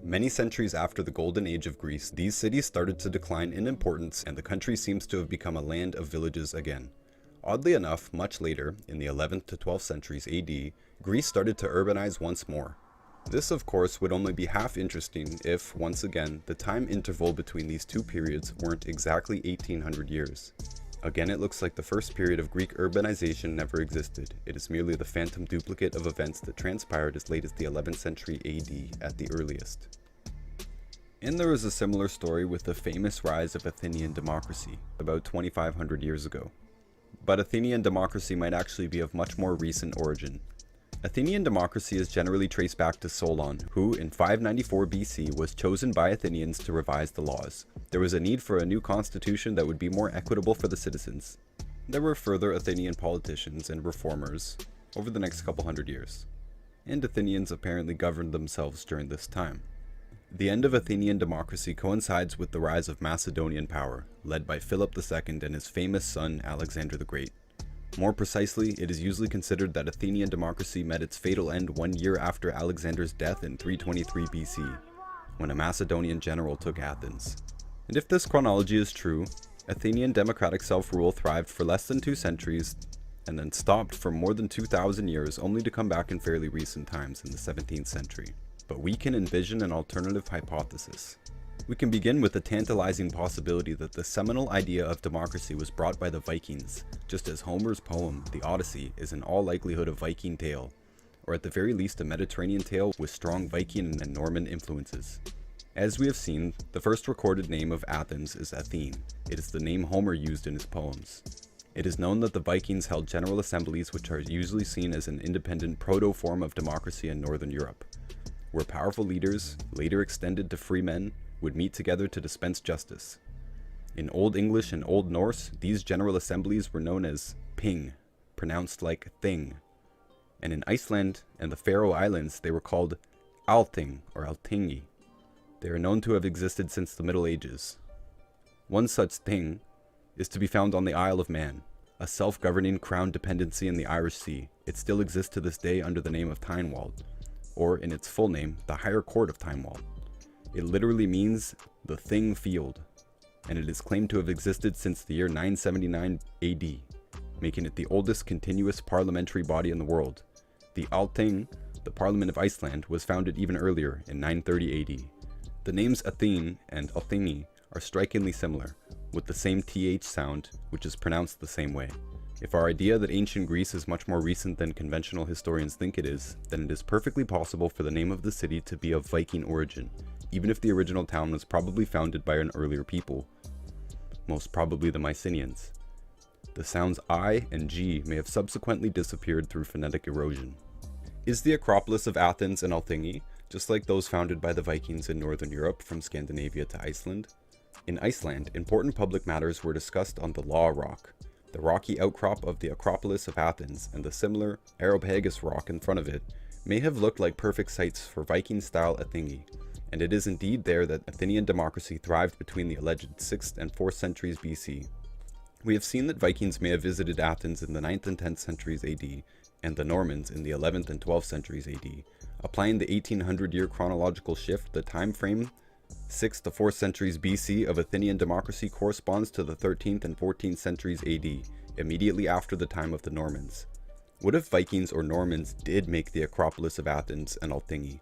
Many centuries after the golden age of Greece, these cities started to decline in importance and the country seems to have become a land of villages again. Oddly enough, much later, in the 11th to 12th centuries AD, Greece started to urbanize once more. This, of course, would only be half interesting if, once again, the time interval between these two periods weren't exactly 1800 years. Again, it looks like the first period of Greek urbanization never existed. It is merely the phantom duplicate of events that transpired as late as the 11th century AD at the earliest. And there is a similar story with the famous rise of Athenian democracy, about 2,500 years ago. But Athenian democracy might actually be of much more recent origin. Athenian democracy is generally traced back to Solon, who in 594 BC was chosen by Athenians to revise the laws. There was a need for a new constitution that would be more equitable for the citizens. There were further Athenian politicians and reformers over the next couple hundred years, and Athenians apparently governed themselves during this time. The end of Athenian democracy coincides with the rise of Macedonian power, led by Philip II and his famous son Alexander the Great. More precisely, it is usually considered that Athenian democracy met its fatal end 1 year after Alexander's death in 323 BC, when a Macedonian general took Athens. And if this chronology is true, Athenian democratic self-rule thrived for less than 2 centuries and then stopped for more than 2,000 years, only to come back in fairly recent times in the 17th century. But we can envision an alternative hypothesis. We can begin with the tantalizing possibility that the seminal idea of democracy was brought by the Vikings, just as Homer's poem, The Odyssey, is in all likelihood a Viking tale, or at the very least a Mediterranean tale with strong Viking and Norman influences. As we have seen, the first recorded name of Athens is Athene. It is the name Homer used in his poems. It is known that the Vikings held general assemblies, which are usually seen as an independent proto-form of democracy in Northern Europe, where powerful leaders, later extended to free men, would meet together to dispense justice. In Old English and Old Norse, these general assemblies were known as ping, pronounced like thing. And in Iceland and the Faroe Islands, they were called althing or altingi. They are known to have existed since the Middle Ages. One such thing is to be found on the Isle of Man, a self-governing crown dependency in the Irish Sea. It still exists to this day under the name of Tynwald, or in its full name, the Higher Court of Tynwald. It literally means the Thing Field, and it is claimed to have existed since the year 979 AD, making it the oldest continuous parliamentary body in the world. The Althing, the Parliament of Iceland, was founded even earlier in 930 AD. The names Athene and Althingi are strikingly similar, with the same th sound, which is pronounced the same way. If our idea that ancient Greece is much more recent than conventional historians think it is, then it is perfectly possible for the name of the city to be of Viking origin, even if the original town was probably founded by an earlier people, most probably the Mycenaeans. The sounds I and G may have subsequently disappeared through phonetic erosion. Is the Acropolis of Athens an Althingi, just like those founded by the Vikings in Northern Europe from Scandinavia to Iceland? In Iceland, important public matters were discussed on the Law Rock, the rocky outcrop of the Acropolis of Athens, and the similar Areopagus rock in front of it may have looked like perfect sites for Viking-style Althingi, and it is indeed there that Athenian democracy thrived between the alleged 6th and 4th centuries BC. We have seen that Vikings may have visited Athens in the 9th and 10th centuries AD, and the Normans in the 11th and 12th centuries AD. Applying the 1800-year chronological shift, the time frame 6th to 4th centuries BC of Athenian democracy corresponds to the 13th and 14th centuries AD, immediately after the time of the Normans. What if Vikings or Normans did make the Acropolis of Athens an Althingi?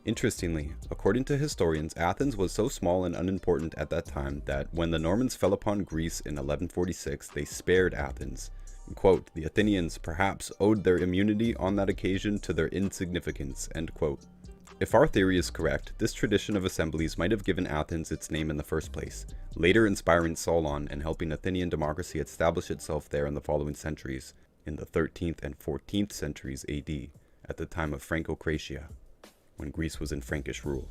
Interestingly, according to historians, Athens was so small and unimportant at that time that when the Normans fell upon Greece in 1146, they spared Athens. Quote, the Athenians perhaps owed their immunity on that occasion to their insignificance, end quote. If our theory is correct, this tradition of assemblies might have given Athens its name in the first place, later inspiring Solon and helping Athenian democracy establish itself there in the following centuries, in the 13th and 14th centuries AD, at the time of Franco-Cratia, when Greece was in Frankish rule.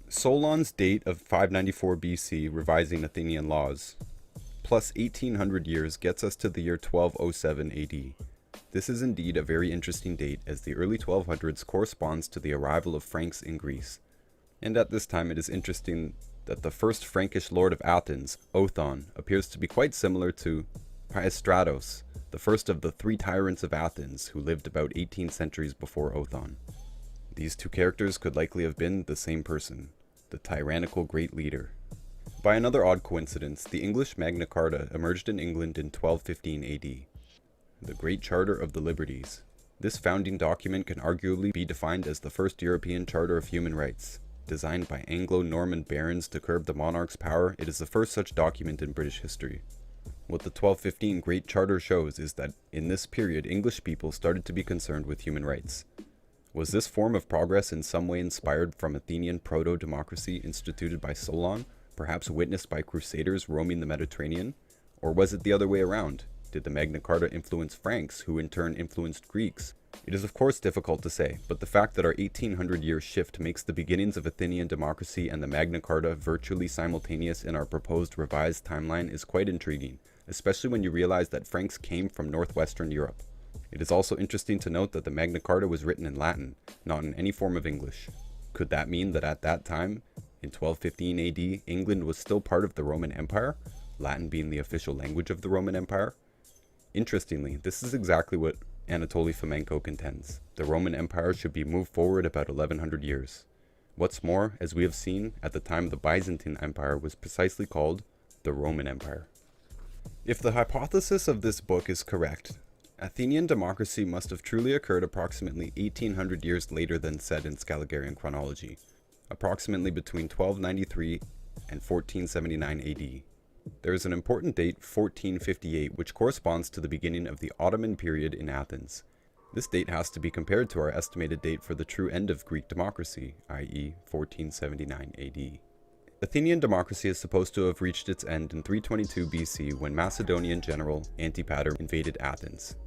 Solon's date of 594 BC revising Athenian laws, plus 1800 years gets us to the year 1207 AD. This is indeed a very interesting date, as the early 1200s corresponds to the arrival of Franks in Greece. And at this time it is interesting that the first Frankish lord of Athens, Othon, appears to be quite similar to Paistratos, the first of the 3 tyrants of Athens who lived about 18 centuries before Othon. These 2 characters could likely have been the same person, the tyrannical great leader. By another odd coincidence, the English Magna Carta emerged in England in 1215 AD. The Great Charter of the Liberties. This founding document can arguably be defined as the first European Charter of Human Rights. Designed by Anglo-Norman barons to curb the monarch's power, it is the first such document in British history. What the 1215 Great Charter shows is that in this period, English people started to be concerned with human rights. Was this form of progress in some way inspired from Athenian proto-democracy instituted by Solon, perhaps witnessed by crusaders roaming the Mediterranean? Or was it the other way around? Did the Magna Carta influence Franks, who in turn influenced Greeks? It is of course difficult to say, but the fact that our 1800-year shift makes the beginnings of Athenian democracy and the Magna Carta virtually simultaneous in our proposed revised timeline is quite intriguing, especially when you realize that Franks came from northwestern Europe. It is also interesting to note that the Magna Carta was written in Latin, not in any form of English. Could that mean that at that time, in 1215 AD, England was still part of the Roman Empire, Latin being the official language of the Roman Empire? Interestingly, this is exactly what Anatoly Fomenko contends. The Roman Empire should be moved forward about 1100 years. What's more, as we have seen, at the time the Byzantine Empire was precisely called the Roman Empire. If the hypothesis of this book is correct, Athenian democracy must have truly occurred approximately 1800 years later than said in Scaligerian chronology, approximately between 1293 and 1479 AD. There is an important date, 1458, which corresponds to the beginning of the Ottoman period in Athens. This date has to be compared to our estimated date for the true end of Greek democracy, i.e. 1479 AD. Athenian democracy is supposed to have reached its end in 322 BC when Macedonian general Antipater invaded Athens.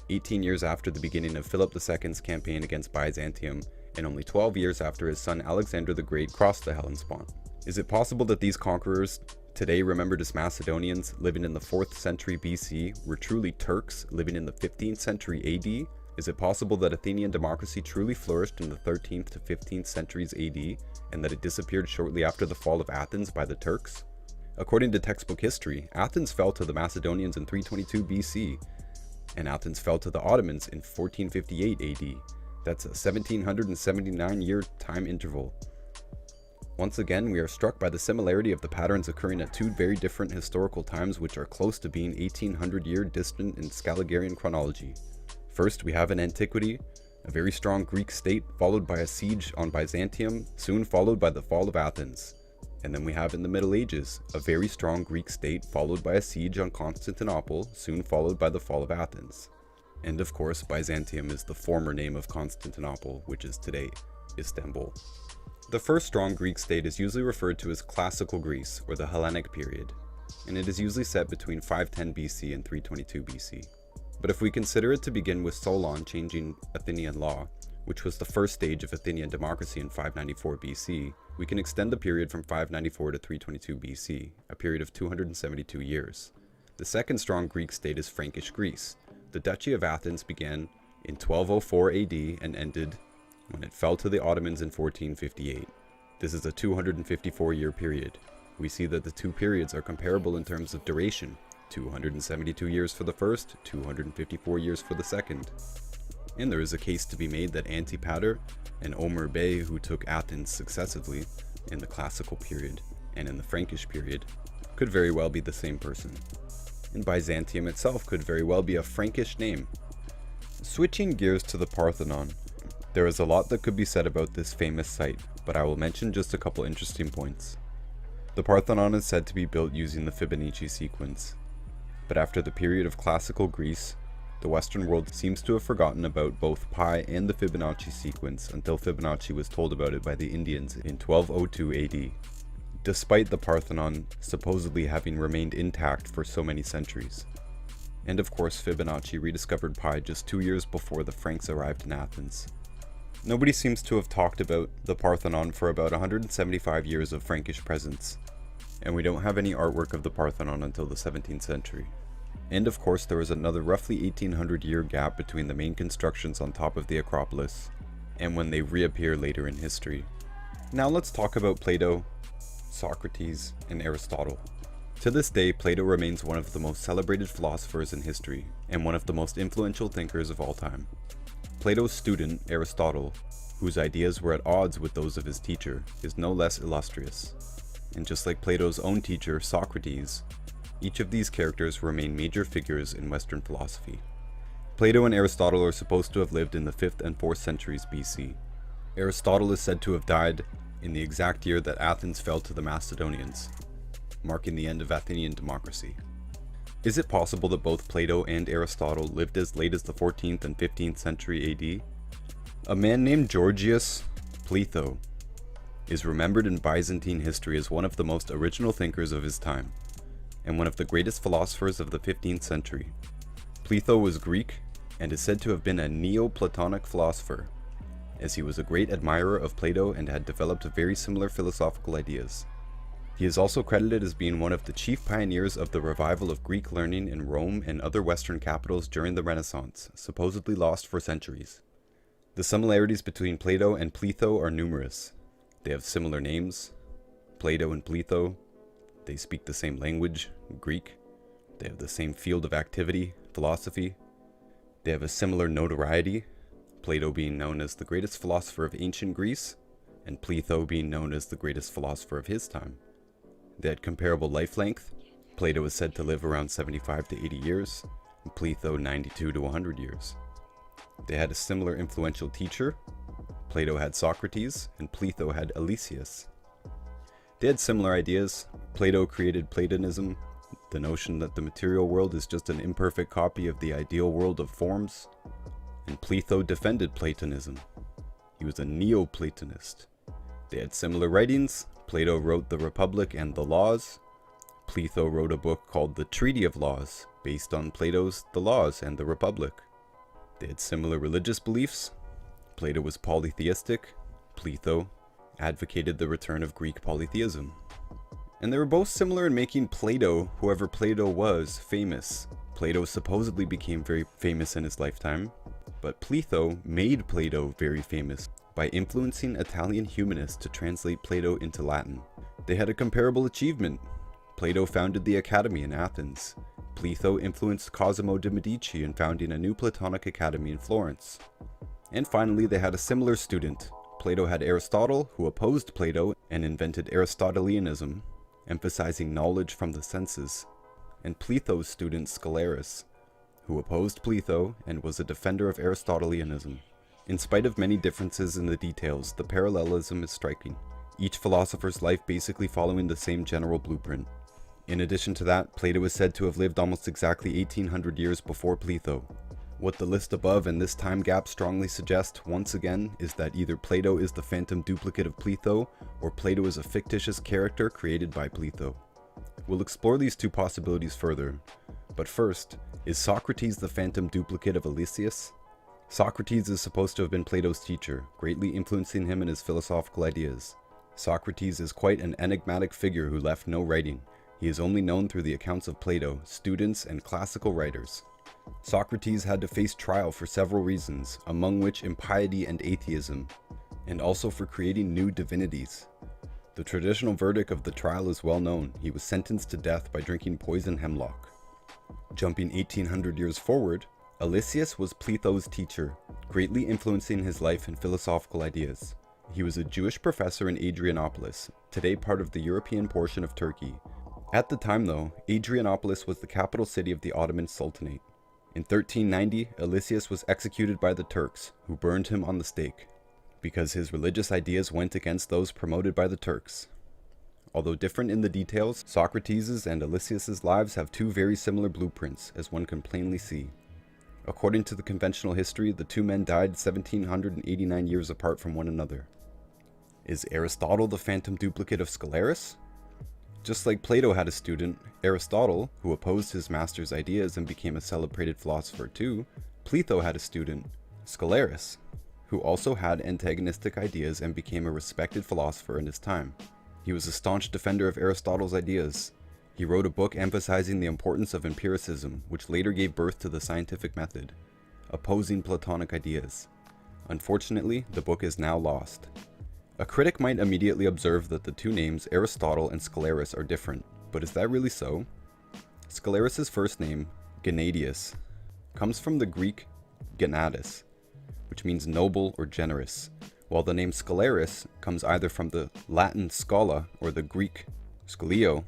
18 years after the beginning of Philip II's campaign against Byzantium, and only 12 years after his son Alexander the Great crossed the Hellespont. Is it possible that these conquerors, today remembered as Macedonians living in the 4th century BC, were truly Turks living in the 15th century AD? Is it possible that Athenian democracy truly flourished in the 13th to 15th centuries AD, and that it disappeared shortly after the fall of Athens by the Turks? According to textbook history, Athens fell to the Macedonians in 322 BC, and Athens fell to the Ottomans in 1458 AD. That's a 1779-year time interval. Once again, we are struck by the similarity of the patterns occurring at two very different historical times which are close to being 1800-year distant in Scaligerian chronology. First, we have in antiquity a very strong Greek state followed by a siege on Byzantium, soon followed by the fall of Athens. And then we have in the Middle Ages a very strong Greek state followed by a siege on Constantinople, soon followed by the fall of Athens. And of course, Byzantium is the former name of Constantinople, which is today Istanbul. The first strong Greek state is usually referred to as Classical Greece, or the Hellenic period, and it is usually set between 510 BC and 322 BC. But if we consider it to begin with Solon changing Athenian law, which was the first stage of Athenian democracy in 594 BC, we can extend the period from 594 to 322 BC, a period of 272 years. The second strong Greek state is Frankish Greece. The Duchy of Athens began in 1204 AD and ended when it fell to the Ottomans in 1458. This is a 254-year period. We see that the two periods are comparable in terms of duration, 272 years for the first, 254 years for the second. And there is a case to be made that Antipater and Omer Bey, who took Athens successively in the classical period and in the Frankish period, could very well be the same person. And Byzantium itself could very well be a Frankish name. Switching gears to the Parthenon, there is a lot that could be said about this famous site, but I will mention just a couple interesting points. The Parthenon is said to be built using the Fibonacci sequence, but after the period of classical Greece, the Western world seems to have forgotten about both pi and the Fibonacci sequence until Fibonacci was told about it by the Indians in 1202 AD, despite the Parthenon supposedly having remained intact for so many centuries. And of course, Fibonacci rediscovered pi just 2 years before the Franks arrived in Athens. Nobody seems to have talked about the Parthenon for about 175 years of Frankish presence, and we don't have any artwork of the Parthenon until the 17th century. And of course, there was another roughly 1800-year gap between the main constructions on top of the Acropolis and when they reappear later in history. Now let's talk about Plato, Socrates, and Aristotle. To this day, Plato remains one of the most celebrated philosophers in history and one of the most influential thinkers of all time. Plato's student, Aristotle, whose ideas were at odds with those of his teacher, is no less illustrious. And just like Plato's own teacher, Socrates, each of these characters remain major figures in Western philosophy. Plato and Aristotle are supposed to have lived in the 5th and 4th centuries BC. Aristotle is said to have died in the exact year that Athens fell to the Macedonians, marking the end of Athenian democracy. Is it possible that both Plato and Aristotle lived as late as the 14th and 15th century AD? A man named Georgius Pletho is remembered in Byzantine history as one of the most original thinkers of his time, and one of the greatest philosophers of the 15th century. Pletho was Greek, and is said to have been a Neoplatonic philosopher, as he was a great admirer of Plato and had developed very similar philosophical ideas. He is also credited as being one of the chief pioneers of the revival of Greek learning in Rome and other Western capitals during the Renaissance, supposedly lost for centuries. The similarities between Plato and Pletho are numerous. They have similar names, Plato and Pletho. They speak the same language, Greek. They have the same field of activity, philosophy. They have a similar notoriety, Plato being known as the greatest philosopher of ancient Greece, and Pletho being known as the greatest philosopher of his time. They had comparable life length. Plato is said to live around 75 to 80 years, and Pletho 92 to 100 years. They had a similar influential teacher. Plato had Socrates, and Pletho had Lysias. They had similar ideas. Plato created Platonism, the notion that the material world is just an imperfect copy of the ideal world of forms, and Pletho defended Platonism. He was a Neoplatonist. They had similar writings. Plato wrote the Republic and the Laws. Pletho wrote a book called the Treaty of Laws, based on Plato's The Laws and the Republic. They had similar religious beliefs. Plato was polytheistic. Pletho advocated the return of Greek polytheism. And they were both similar in making Plato, whoever Plato was, famous. Plato supposedly became very famous in his lifetime, but Pletho made Plato very famous by influencing Italian humanists to translate Plato into Latin. They had a comparable achievement. Plato founded the Academy in Athens. Pletho influenced Cosimo de' Medici in founding a new Platonic academy in Florence. And finally, they had a similar student. Plato had Aristotle, who opposed Plato and invented Aristotelianism, emphasizing knowledge from the senses, and Pletho's student Scholaris, who opposed Pletho and was a defender of Aristotelianism. In spite of many differences in the details, the parallelism is striking, each philosopher's life basically following the same general blueprint. In addition to that, Plato is said to have lived almost exactly 1800 years before Pletho. What the list above and this time gap strongly suggest, once again, is that either Plato is the phantom duplicate of Pletho, or Plato is a fictitious character created by Pletho. We'll explore these two possibilities further, but first, is Socrates the phantom duplicate of Lysias? Socrates is supposed to have been Plato's teacher, greatly influencing him in his philosophical ideas. Socrates is quite an enigmatic figure who left no writing. He is only known through the accounts of Plato, students, and classical writers. Socrates had to face trial for several reasons, among which impiety and atheism, and also for creating new divinities. The traditional verdict of the trial is well known. He was sentenced to death by drinking poison hemlock. Jumping 1800 years forward, Lysias was Pletho's teacher, greatly influencing his life and philosophical ideas. He was a Jewish professor in Adrianopolis, today part of the European portion of Turkey. At the time though, Adrianopolis was the capital city of the Ottoman Sultanate. In 1390, Lysias was executed by the Turks, who burned him on the stake, because his religious ideas went against those promoted by the Turks. Although different in the details, Socrates' and Lysias' lives have two very similar blueprints, as one can plainly see. According to the conventional history, the two men died 1789 years apart from one another. Is Aristotle the phantom duplicate of Scholaris? Just like Plato had a student, Aristotle, who opposed his master's ideas and became a celebrated philosopher too, Pletho had a student, Scholaris, who also had antagonistic ideas and became a respected philosopher in his time. He was a staunch defender of Aristotle's ideas. He wrote a book emphasizing the importance of empiricism, which later gave birth to the scientific method, opposing Platonic ideas. Unfortunately, the book is now lost. A critic might immediately observe that the two names, Aristotle and Scholaris, are different, but is that really so? Scholaris' first name, Gennadius, comes from the Greek Gennadus, which means noble or generous, while the name Scholaris comes either from the Latin schola or the Greek scholio,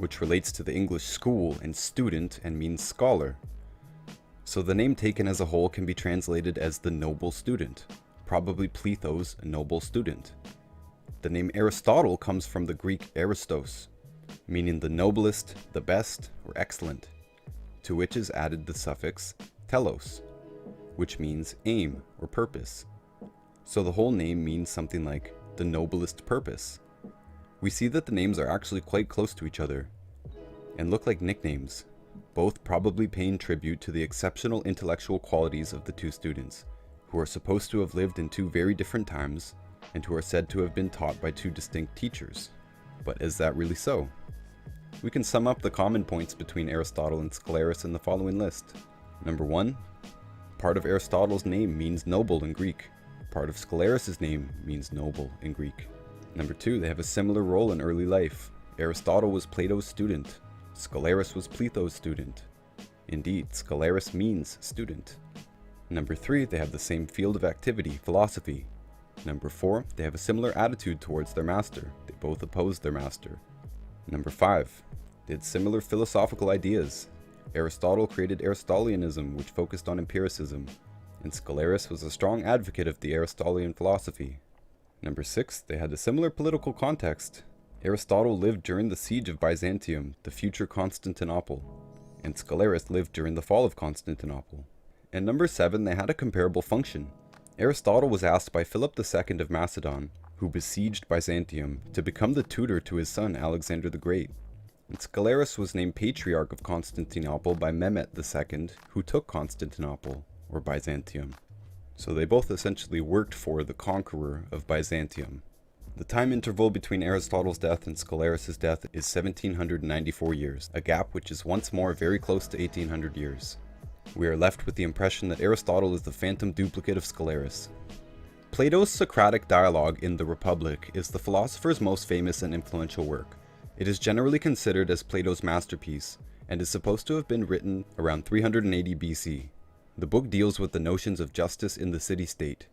which relates to the English school and student and means scholar. So the name taken as a whole can be translated as the noble student, probably Pletho's noble student. The name Aristotle comes from the Greek Aristos, meaning the noblest, the best, or excellent. to which is added the suffix telos, which means aim or purpose. So the whole name means something like the noblest purpose. We see that the names are actually quite close to each other and look like nicknames, both probably paying tribute to the exceptional intellectual qualities of the two students, who are supposed to have lived in two very different times and who are said to have been taught by two distinct teachers. But is that really so? We can sum up the common points between Aristotle and Scholaris in the following list. Number 1, part of Aristotle's name means noble in Greek. Part of Scholaris' name means noble in Greek. Number 2, they have a similar role in early life. Aristotle was Plato's student. Scholaris was Pletho's student. Indeed, Scholaris means student. Number 3, they have the same field of activity, philosophy. Number 4, they have a similar attitude towards their master. They both opposed their master. Number 5, they had similar philosophical ideas. Aristotle created Aristotelianism, which focused on empiricism, and Scholaris was a strong advocate of the Aristotelian philosophy. Number 6, they had a similar political context. Aristotle lived during the siege of Byzantium, the future Constantinople, and Scholaris lived during the fall of Constantinople. And number 7, they had a comparable function. Aristotle was asked by Philip II of Macedon, who besieged Byzantium, to become the tutor to his son Alexander the Great. And Scholaris was named Patriarch of Constantinople by Mehmet II, who took Constantinople, or Byzantium. So they both essentially worked for the conqueror of Byzantium. The time interval between Aristotle's death and Scholaris' death is 1794 years, a gap which is once more very close to 1800 years. We are left with the impression that Aristotle is the phantom duplicate of Scholaris. Plato's Socratic dialogue in The Republic is the philosopher's most famous and influential work. It is generally considered as Plato's masterpiece, and is supposed to have been written around 380 BC. The book deals with the notions of justice in the city-state.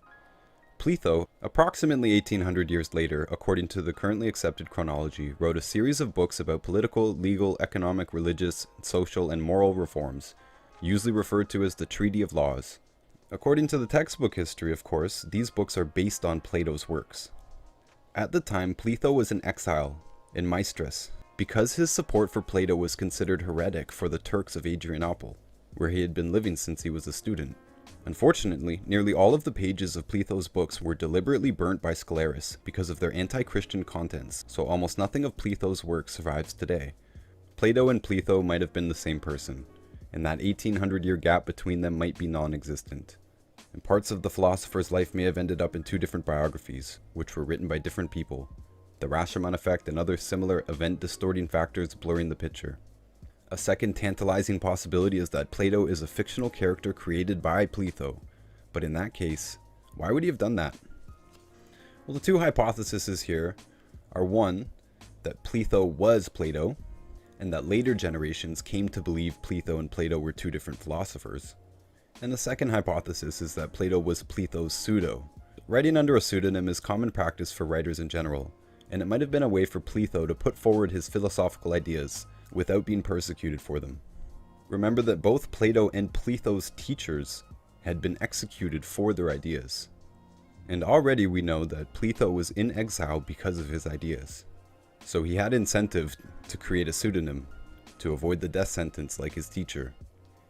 Pletho, approximately 1800 years later, according to the currently accepted chronology, wrote a series of books about political, legal, economic, religious, social, and moral reforms, usually referred to as the Treaty of Laws. According to the textbook history, of course, these books are based on Plato's works. At the time, Pletho was in exile in Maestras, because his support for Plato was considered heretic for the Turks of Adrianople, where he had been living since he was a student. Unfortunately, nearly all of the pages of Pletho's books were deliberately burnt by Scholaris because of their anti-Christian contents, so almost nothing of Pletho's work survives today. Plato and Pletho might have been the same person, and that 1800-year gap between them might be non-existent. And parts of the philosopher's life may have ended up in two different biographies, which were written by different people, the Rashomon effect and other similar event-distorting factors blurring the picture. A second tantalizing possibility is that Plato is a fictional character created by Pletho, but in that case, why would he have done that? Well, the two hypotheses here are one, that Pletho was Plato, and that later generations came to believe Pletho and Plato were two different philosophers. And the second hypothesis is that Plato was Pletho's pseudo. Writing under a pseudonym is common practice for writers in general, and it might have been a way for Pletho to put forward his philosophical ideas without being persecuted for them. Remember that both Plato and Pletho's teachers had been executed for their ideas. And already we know that Pletho was in exile because of his ideas. So he had incentive to create a pseudonym to avoid the death sentence like his teacher.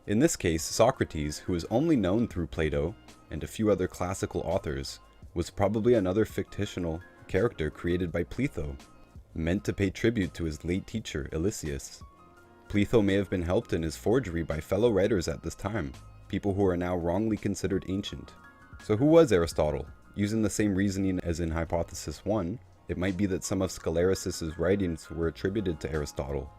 In this case, Socrates, who is only known through Plato and a few other classical authors, was probably another fictional character created by Pletho, meant to pay tribute to his late teacher, Elysius. Pletho may have been helped in his forgery by fellow writers at this time, people who are now wrongly considered ancient. So who was Aristotle? Using the same reasoning as in Hypothesis 1, it might be that some of Scholaris' writings were attributed to Aristotle.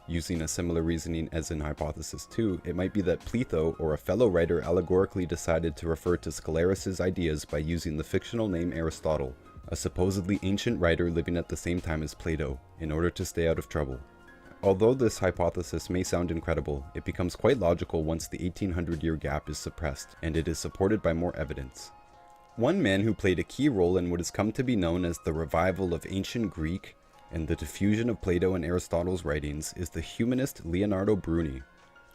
Using a similar reasoning as in Hypothesis 2, it might be that Pletho or a fellow writer allegorically decided to refer to Scholaris' ideas by using the fictional name Aristotle, a supposedly ancient writer living at the same time as Plato, in order to stay out of trouble. Although this hypothesis may sound incredible, it becomes quite logical once the 1800-year gap is suppressed and it is supported by more evidence. One man who played a key role in what has come to be known as the revival of ancient Greek and the diffusion of Plato and Aristotle's writings is the humanist Leonardo Bruni,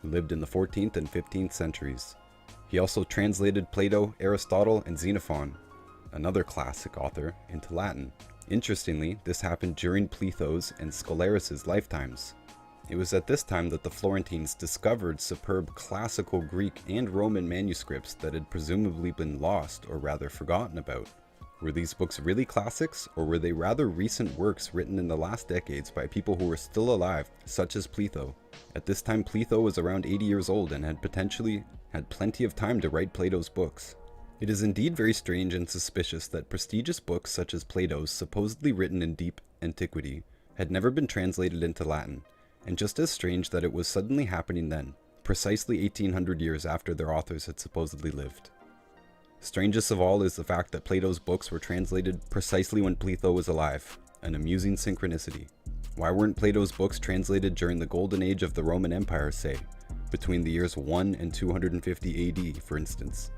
who lived in the 14th and 15th centuries. He also translated Plato, Aristotle, and Xenophon, another classic author, into Latin. Interestingly, this happened during Pletho's and Scholaris' lifetimes. It was at this time that the Florentines discovered superb classical Greek and Roman manuscripts that had presumably been lost or rather forgotten about. Were these books really classics, or were they rather recent works written in the last decades by people who were still alive, such as Pletho? At this time, Pletho was around 80 years old and had potentially had plenty of time to write Plato's books. It is indeed very strange and suspicious that prestigious books such as Plato's, supposedly written in deep antiquity, had never been translated into Latin, and just as strange that it was suddenly happening then, precisely 1800 years after their authors had supposedly lived. Strangest of all is the fact that Plato's books were translated precisely when Pletho was alive, an amusing synchronicity. Why weren't Plato's books translated during the golden age of the Roman Empire, say, between the years 1 and 250 AD, for instance?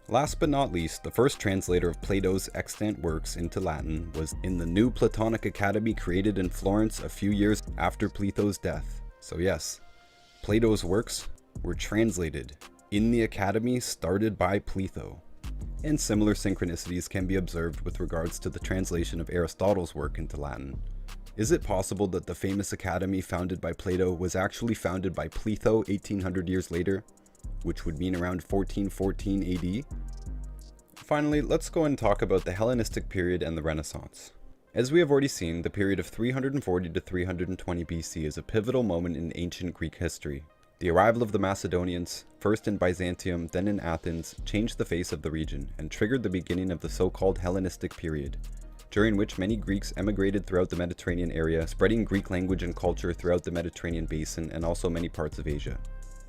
Last but not least, the first translator of Plato's extant works into Latin was in the new Platonic Academy created in Florence a few years after Pletho's death. So yes, Plato's works were translated in the academy started by Pletho. And similar synchronicities can be observed with regards to the translation of Aristotle's work into Latin. Is it possible that the famous academy founded by Plato was actually founded by Pletho 1800 years later, which would mean around 1414 AD? Finally, let's go and talk about the Hellenistic period and the Renaissance. As we have already seen, the period of 340 to 320 BC is a pivotal moment in ancient Greek history. The arrival of the Macedonians, first in Byzantium, then in Athens, changed the face of the region and triggered the beginning of the so-called Hellenistic period, during which many Greeks emigrated throughout the Mediterranean area, spreading Greek language and culture throughout the Mediterranean basin and also many parts of Asia.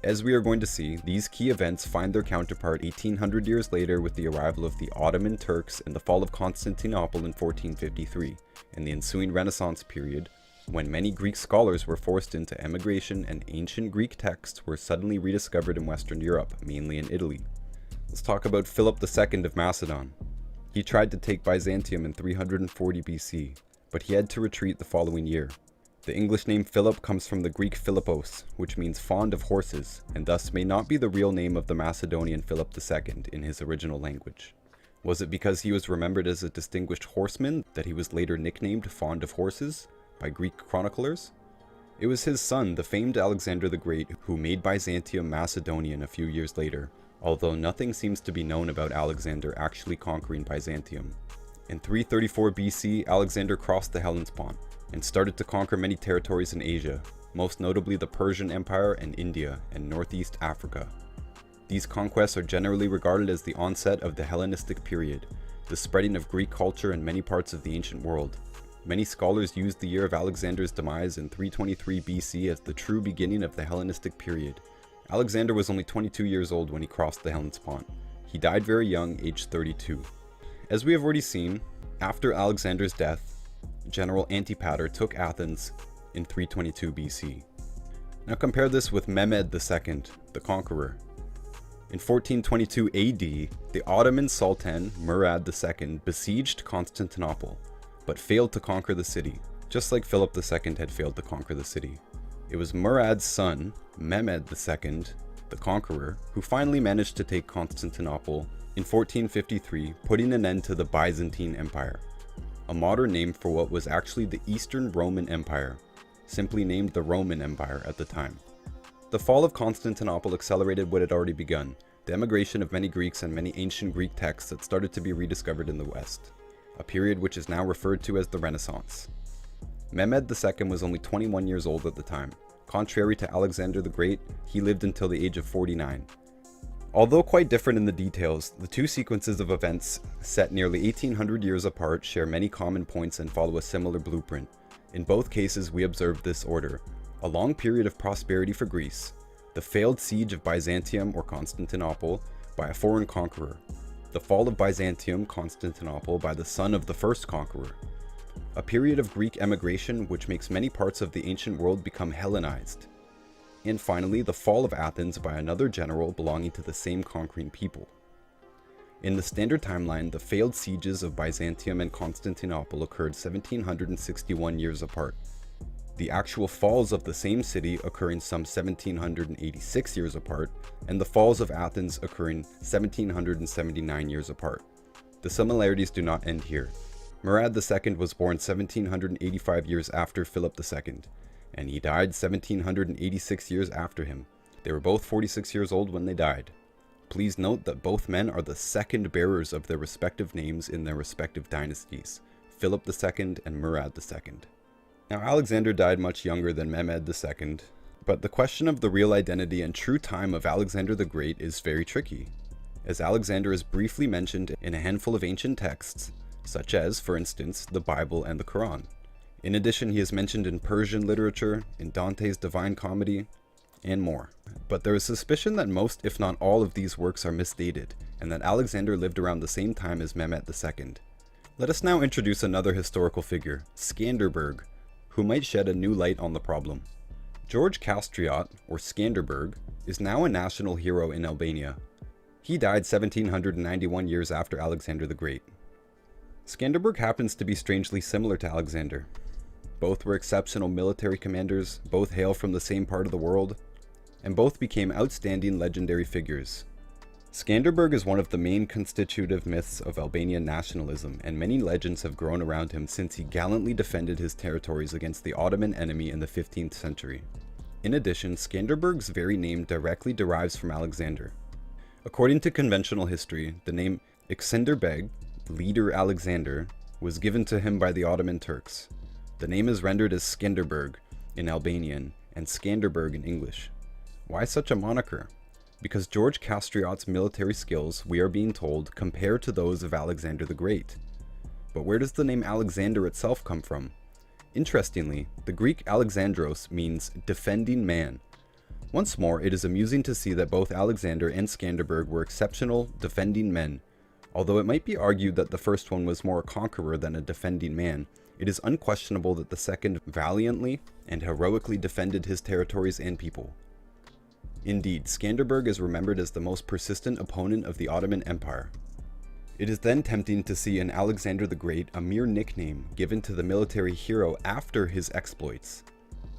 As we are going to see, these key events find their counterpart 1800 years later with the arrival of the Ottoman Turks and the fall of Constantinople in 1453, and the ensuing Renaissance period, when many Greek scholars were forced into emigration and ancient Greek texts were suddenly rediscovered in Western Europe, mainly in Italy. Let's talk about Philip II of Macedon. He tried to take Byzantium in 340 BC, but he had to retreat the following year. The English name Philip comes from the Greek Philippos, which means fond of horses, and thus may not be the real name of the Macedonian Philip II in his original language. Was it because he was remembered as a distinguished horseman that he was later nicknamed Fond of Horses by Greek chroniclers? It was his son, the famed Alexander the Great, who made Byzantium Macedonian a few years later, although nothing seems to be known about Alexander actually conquering Byzantium. In 334 BC, Alexander crossed the Hellespont and started to conquer many territories in Asia, most notably the Persian Empire and India and Northeast Africa. These conquests are generally regarded as the onset of the Hellenistic period, the spreading of Greek culture in many parts of the ancient world. Many scholars use the year of Alexander's demise in 323 BC as the true beginning of the Hellenistic period. Alexander was only 22 years old when he crossed the Hellespont. He died very young, aged 32. As we have already seen, after Alexander's death, General Antipater took Athens in 322 BC. Now compare this with Mehmed II, the conqueror. In 1422 AD, the Ottoman Sultan Murad II besieged Constantinople, but failed to conquer the city, just like Philip II had failed to conquer the city. It was Murad's son, Mehmed II, the conqueror, who finally managed to take Constantinople in 1453, putting an end to the Byzantine Empire, a modern name for what was actually the Eastern Roman Empire, simply named the Roman Empire at the time. The fall of Constantinople accelerated what had already begun, the emigration of many Greeks and many ancient Greek texts that started to be rediscovered in the West, a period which is now referred to as the Renaissance. Mehmed II was only 21 years old at the time. Contrary to Alexander the Great, he lived until the age of 49. Although quite different in the details, the two sequences of events, set nearly 1800 years apart, share many common points and follow a similar blueprint. In both cases, we observe this order: a long period of prosperity for Greece, the failed siege of Byzantium or Constantinople by a foreign conqueror, the fall of Byzantium, Constantinople by the son of the first conqueror, a period of Greek emigration which makes many parts of the ancient world become Hellenized, and finally the fall of Athens by another general belonging to the same conquering people. In the standard timeline, the failed sieges of Byzantium and Constantinople occurred 1761 years apart, the actual falls of the same city occurring some 1786 years apart, and the falls of Athens occurring 1779 years apart. The similarities do not end here. Murad II was born 1785 years after Philip II, and he died 1786 years after him. They were both 46 years old when they died. Please note that both men are the second bearers of their respective names in their respective dynasties, Philip II and Murad II. Now, Alexander died much younger than Mehmed II, but the question of the real identity and true time of Alexander the Great is very tricky, as Alexander is briefly mentioned in a handful of ancient texts, such as, for instance, the Bible and the Quran. In addition, he is mentioned in Persian literature, in Dante's Divine Comedy, and more. But there is suspicion that most, if not all, of these works are misdated, and that Alexander lived around the same time as Mehmet II. Let us now introduce another historical figure, Skanderbeg, who might shed a new light on the problem. George Castriot, or Skanderbeg, is now a national hero in Albania. He died 1791 years after Alexander the Great. Skanderbeg happens to be strangely similar to Alexander. Both were exceptional military commanders, both hail from the same part of the world, and both became outstanding legendary figures. Skanderbeg is one of the main constitutive myths of Albanian nationalism, and many legends have grown around him since he gallantly defended his territories against the Ottoman enemy in the 15th century. In addition, Skanderbeg's very name directly derives from Alexander. According to conventional history, the name Ikskenderbeg, leader Alexander, was given to him by the Ottoman Turks. The name is rendered as Skanderbeg in Albanian and Skanderbeg in English. Why such a moniker? Because George Castriot's military skills, we are being told, compare to those of Alexander the Great. But where does the name Alexander itself come from? Interestingly, the Greek Alexandros means defending man. Once more, it is amusing to see that both Alexander and Skanderbeg were exceptional defending men. Although it might be argued that the first one was more a conqueror than a defending man, it is unquestionable that the second valiantly and heroically defended his territories and people. Indeed, Skanderbeg is remembered as the most persistent opponent of the Ottoman Empire. It is then tempting to see in Alexander the Great a mere nickname given to the military hero after his exploits.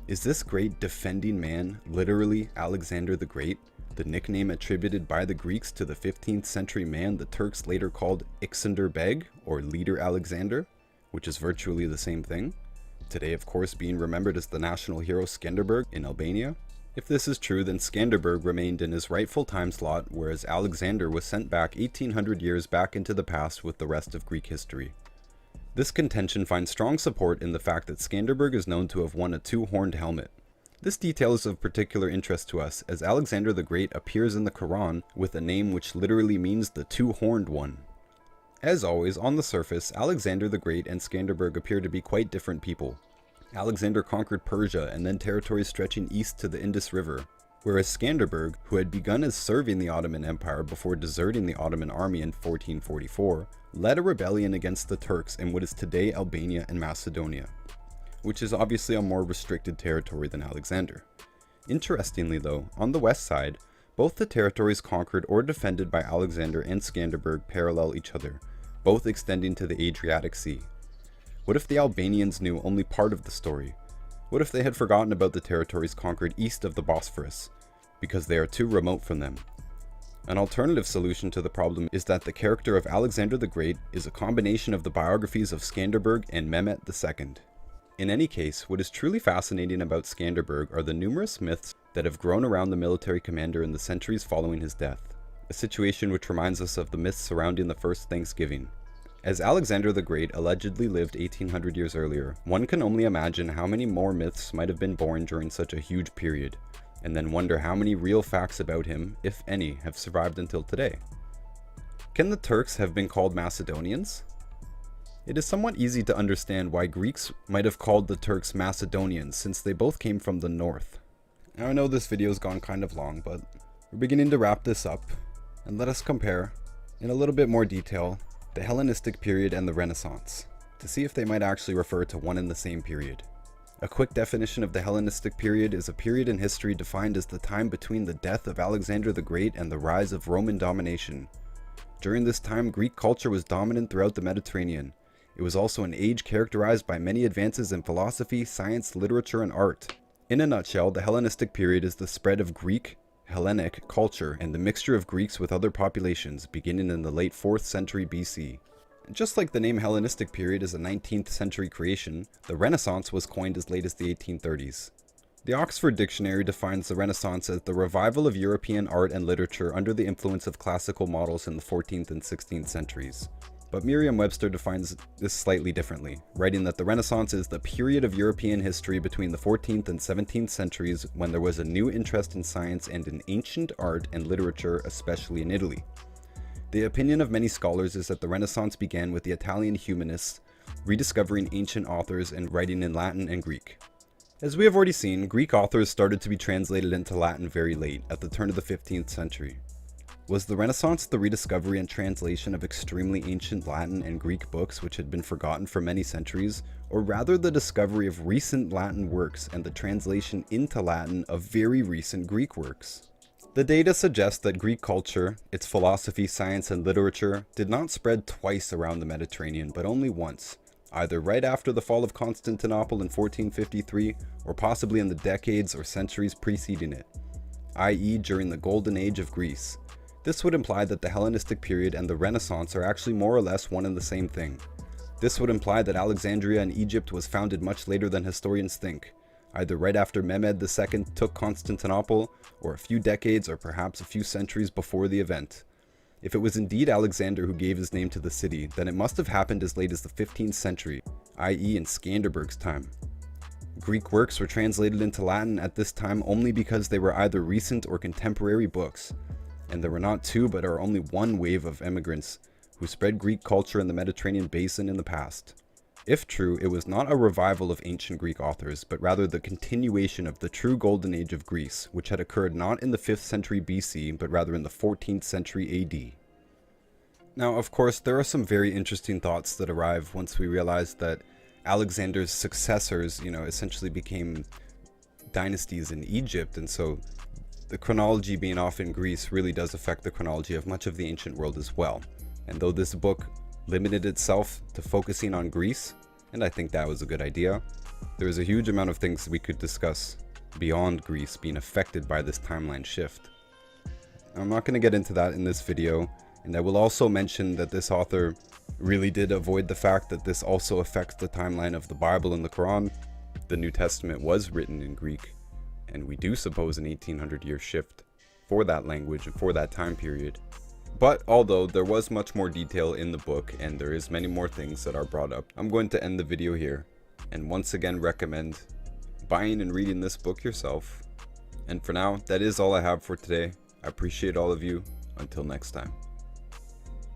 Is this great defending man literally Alexander the Great, the nickname attributed by the Greeks to the 15th century man the Turks later called Ikskenderbeg, or Leader Alexander, which is virtually the same thing, today of course being remembered as the national hero Skanderbeg in Albania? If this is true, then Skanderbeg remained in his rightful time slot, whereas Alexander was sent back 1800 years back into the past with the rest of Greek history. This contention finds strong support in the fact that Skanderbeg is known to have worn a two-horned helmet. This detail is of particular interest to us, as Alexander the Great appears in the Quran with a name which literally means the two-horned one. As always, on the surface, Alexander the Great and Skanderbeg appear to be quite different people. Alexander conquered Persia and then territories stretching east to the Indus River, whereas Skanderbeg, who had begun as serving the Ottoman Empire before deserting the Ottoman army in 1444, led a rebellion against the Turks in what is today Albania and Macedonia, which is obviously a more restricted territory than Alexander. Interestingly though, on the west side, both the territories conquered or defended by Alexander and Skanderbeg parallel each other, both extending to the Adriatic Sea. What if the Albanians knew only part of the story? What if they had forgotten about the territories conquered east of the Bosphorus, because they are too remote from them? An alternative solution to the problem is that the character of Alexander the Great is a combination of the biographies of Skanderbeg and Mehmet II. In any case, what is truly fascinating about Skanderbeg are the numerous myths that have grown around the military commander in the centuries following his death, a situation which reminds us of the myths surrounding the first Thanksgiving. As Alexander the Great allegedly lived 1800 years earlier, one can only imagine how many more myths might have been born during such a huge period, and then wonder how many real facts about him, if any, have survived until today. Can the Turks have been called Macedonians? It is somewhat easy to understand why Greeks might have called the Turks Macedonians, since they both came from the north. Now I know this video's gone kind of long, but we're beginning to wrap this up, and let us compare, in a little bit more detail, the Hellenistic period and the Renaissance, to see if they might actually refer to one and the same period. A quick definition of the Hellenistic period is a period in history defined as the time between the death of Alexander the Great and the rise of Roman domination. During this time, Greek culture was dominant throughout the Mediterranean. It was also an age characterized by many advances in philosophy, science, literature, and art. In a nutshell, the Hellenistic period is the spread of Greek, Hellenic culture and the mixture of Greeks with other populations beginning in the late 4th century BC. Just like the name Hellenistic period is a 19th century creation, the Renaissance was coined as late as the 1830s. The Oxford Dictionary defines the Renaissance as the revival of European art and literature under the influence of classical models in the 14th and 16th centuries. But Merriam-Webster defines this slightly differently, writing that the Renaissance is the period of European history between the 14th and 17th centuries when there was a new interest in science and in ancient art and literature, especially in Italy. The opinion of many scholars is that the Renaissance began with the Italian humanists rediscovering ancient authors and writing in Latin and Greek. As we have already seen, Greek authors started to be translated into Latin very late, at the turn of the 15th century. Was the Renaissance the rediscovery and translation of extremely ancient Latin and Greek books which had been forgotten for many centuries, or rather the discovery of recent Latin works and the translation into Latin of very recent Greek works? The data suggests that Greek culture, its philosophy, science, and literature did not spread twice around the Mediterranean, but only once, either right after the fall of Constantinople in 1453 or possibly in the decades or centuries preceding it, i.e. during the Golden Age of Greece. This would imply that the Hellenistic period and the Renaissance are actually more or less one and the same thing. This would imply that Alexandria in Egypt was founded much later than historians think, either right after Mehmed II took Constantinople, or a few decades or perhaps a few centuries before the event. If it was indeed Alexander who gave his name to the city, then it must have happened as late as the 15th century, i.e. in Skanderberg's time. Greek works were translated into Latin at this time only because they were either recent or contemporary books, and there were not two but are only one wave of immigrants who spread Greek culture in the Mediterranean basin in the past. If true, it was not a revival of ancient Greek authors, but rather the continuation of the true golden age of Greece, which had occurred not in the 5th century BC, but rather in the 14th century AD. Now, of course, there are some very interesting thoughts that arrive once we realize that Alexander's successors, essentially became dynasties in Egypt, and so the chronology being off in Greece really does affect the chronology of much of the ancient world as well. And though this book limited itself to focusing on Greece, and I think that was a good idea, there is a huge amount of things we could discuss beyond Greece being affected by this timeline shift. I'm not going to get into that in this video, and I will also mention that this author really did avoid the fact that this also affects the timeline of the Bible and the Quran. The New Testament was written in Greek, and we do suppose an 1800-year shift for that language and for that time period. But although there was much more detail in the book and there is many more things that are brought up, I'm going to end the video here and once again recommend buying and reading this book yourself. And for now, that is all I have for today. I appreciate all of you. Until next time.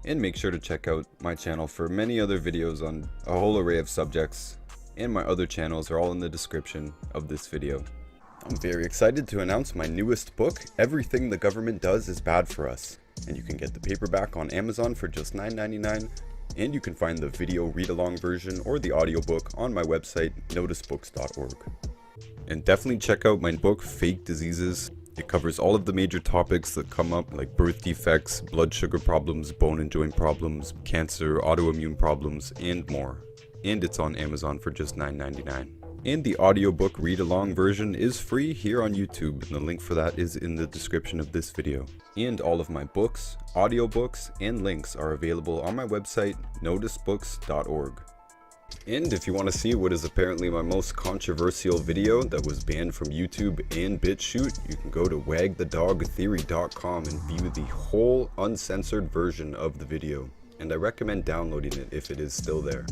And make sure to check out my channel for many other videos on a whole array of subjects, and my other channels are all in the description of this video. I'm very excited to announce my newest book, Everything the Government Does is Bad for Us. And you can get the paperback on Amazon for just $9.99, and you can find the video read-along version or the audiobook on my website, noticebooks.org. And definitely check out my book, Fake Diseases. It covers all of the major topics that come up, like birth defects, blood sugar problems, bone and joint problems, cancer, autoimmune problems, and more. And it's on Amazon for just $9.99. And the audiobook read-along version is free here on YouTube, and the link for that is in the description of this video. And all of my books, audiobooks, and links are available on my website, noticebooks.org. And if you want to see what is apparently my most controversial video that was banned from YouTube and BitChute, you can go to wagthedogtheory.com and view the whole uncensored version of the video. And I recommend downloading it if it is still there.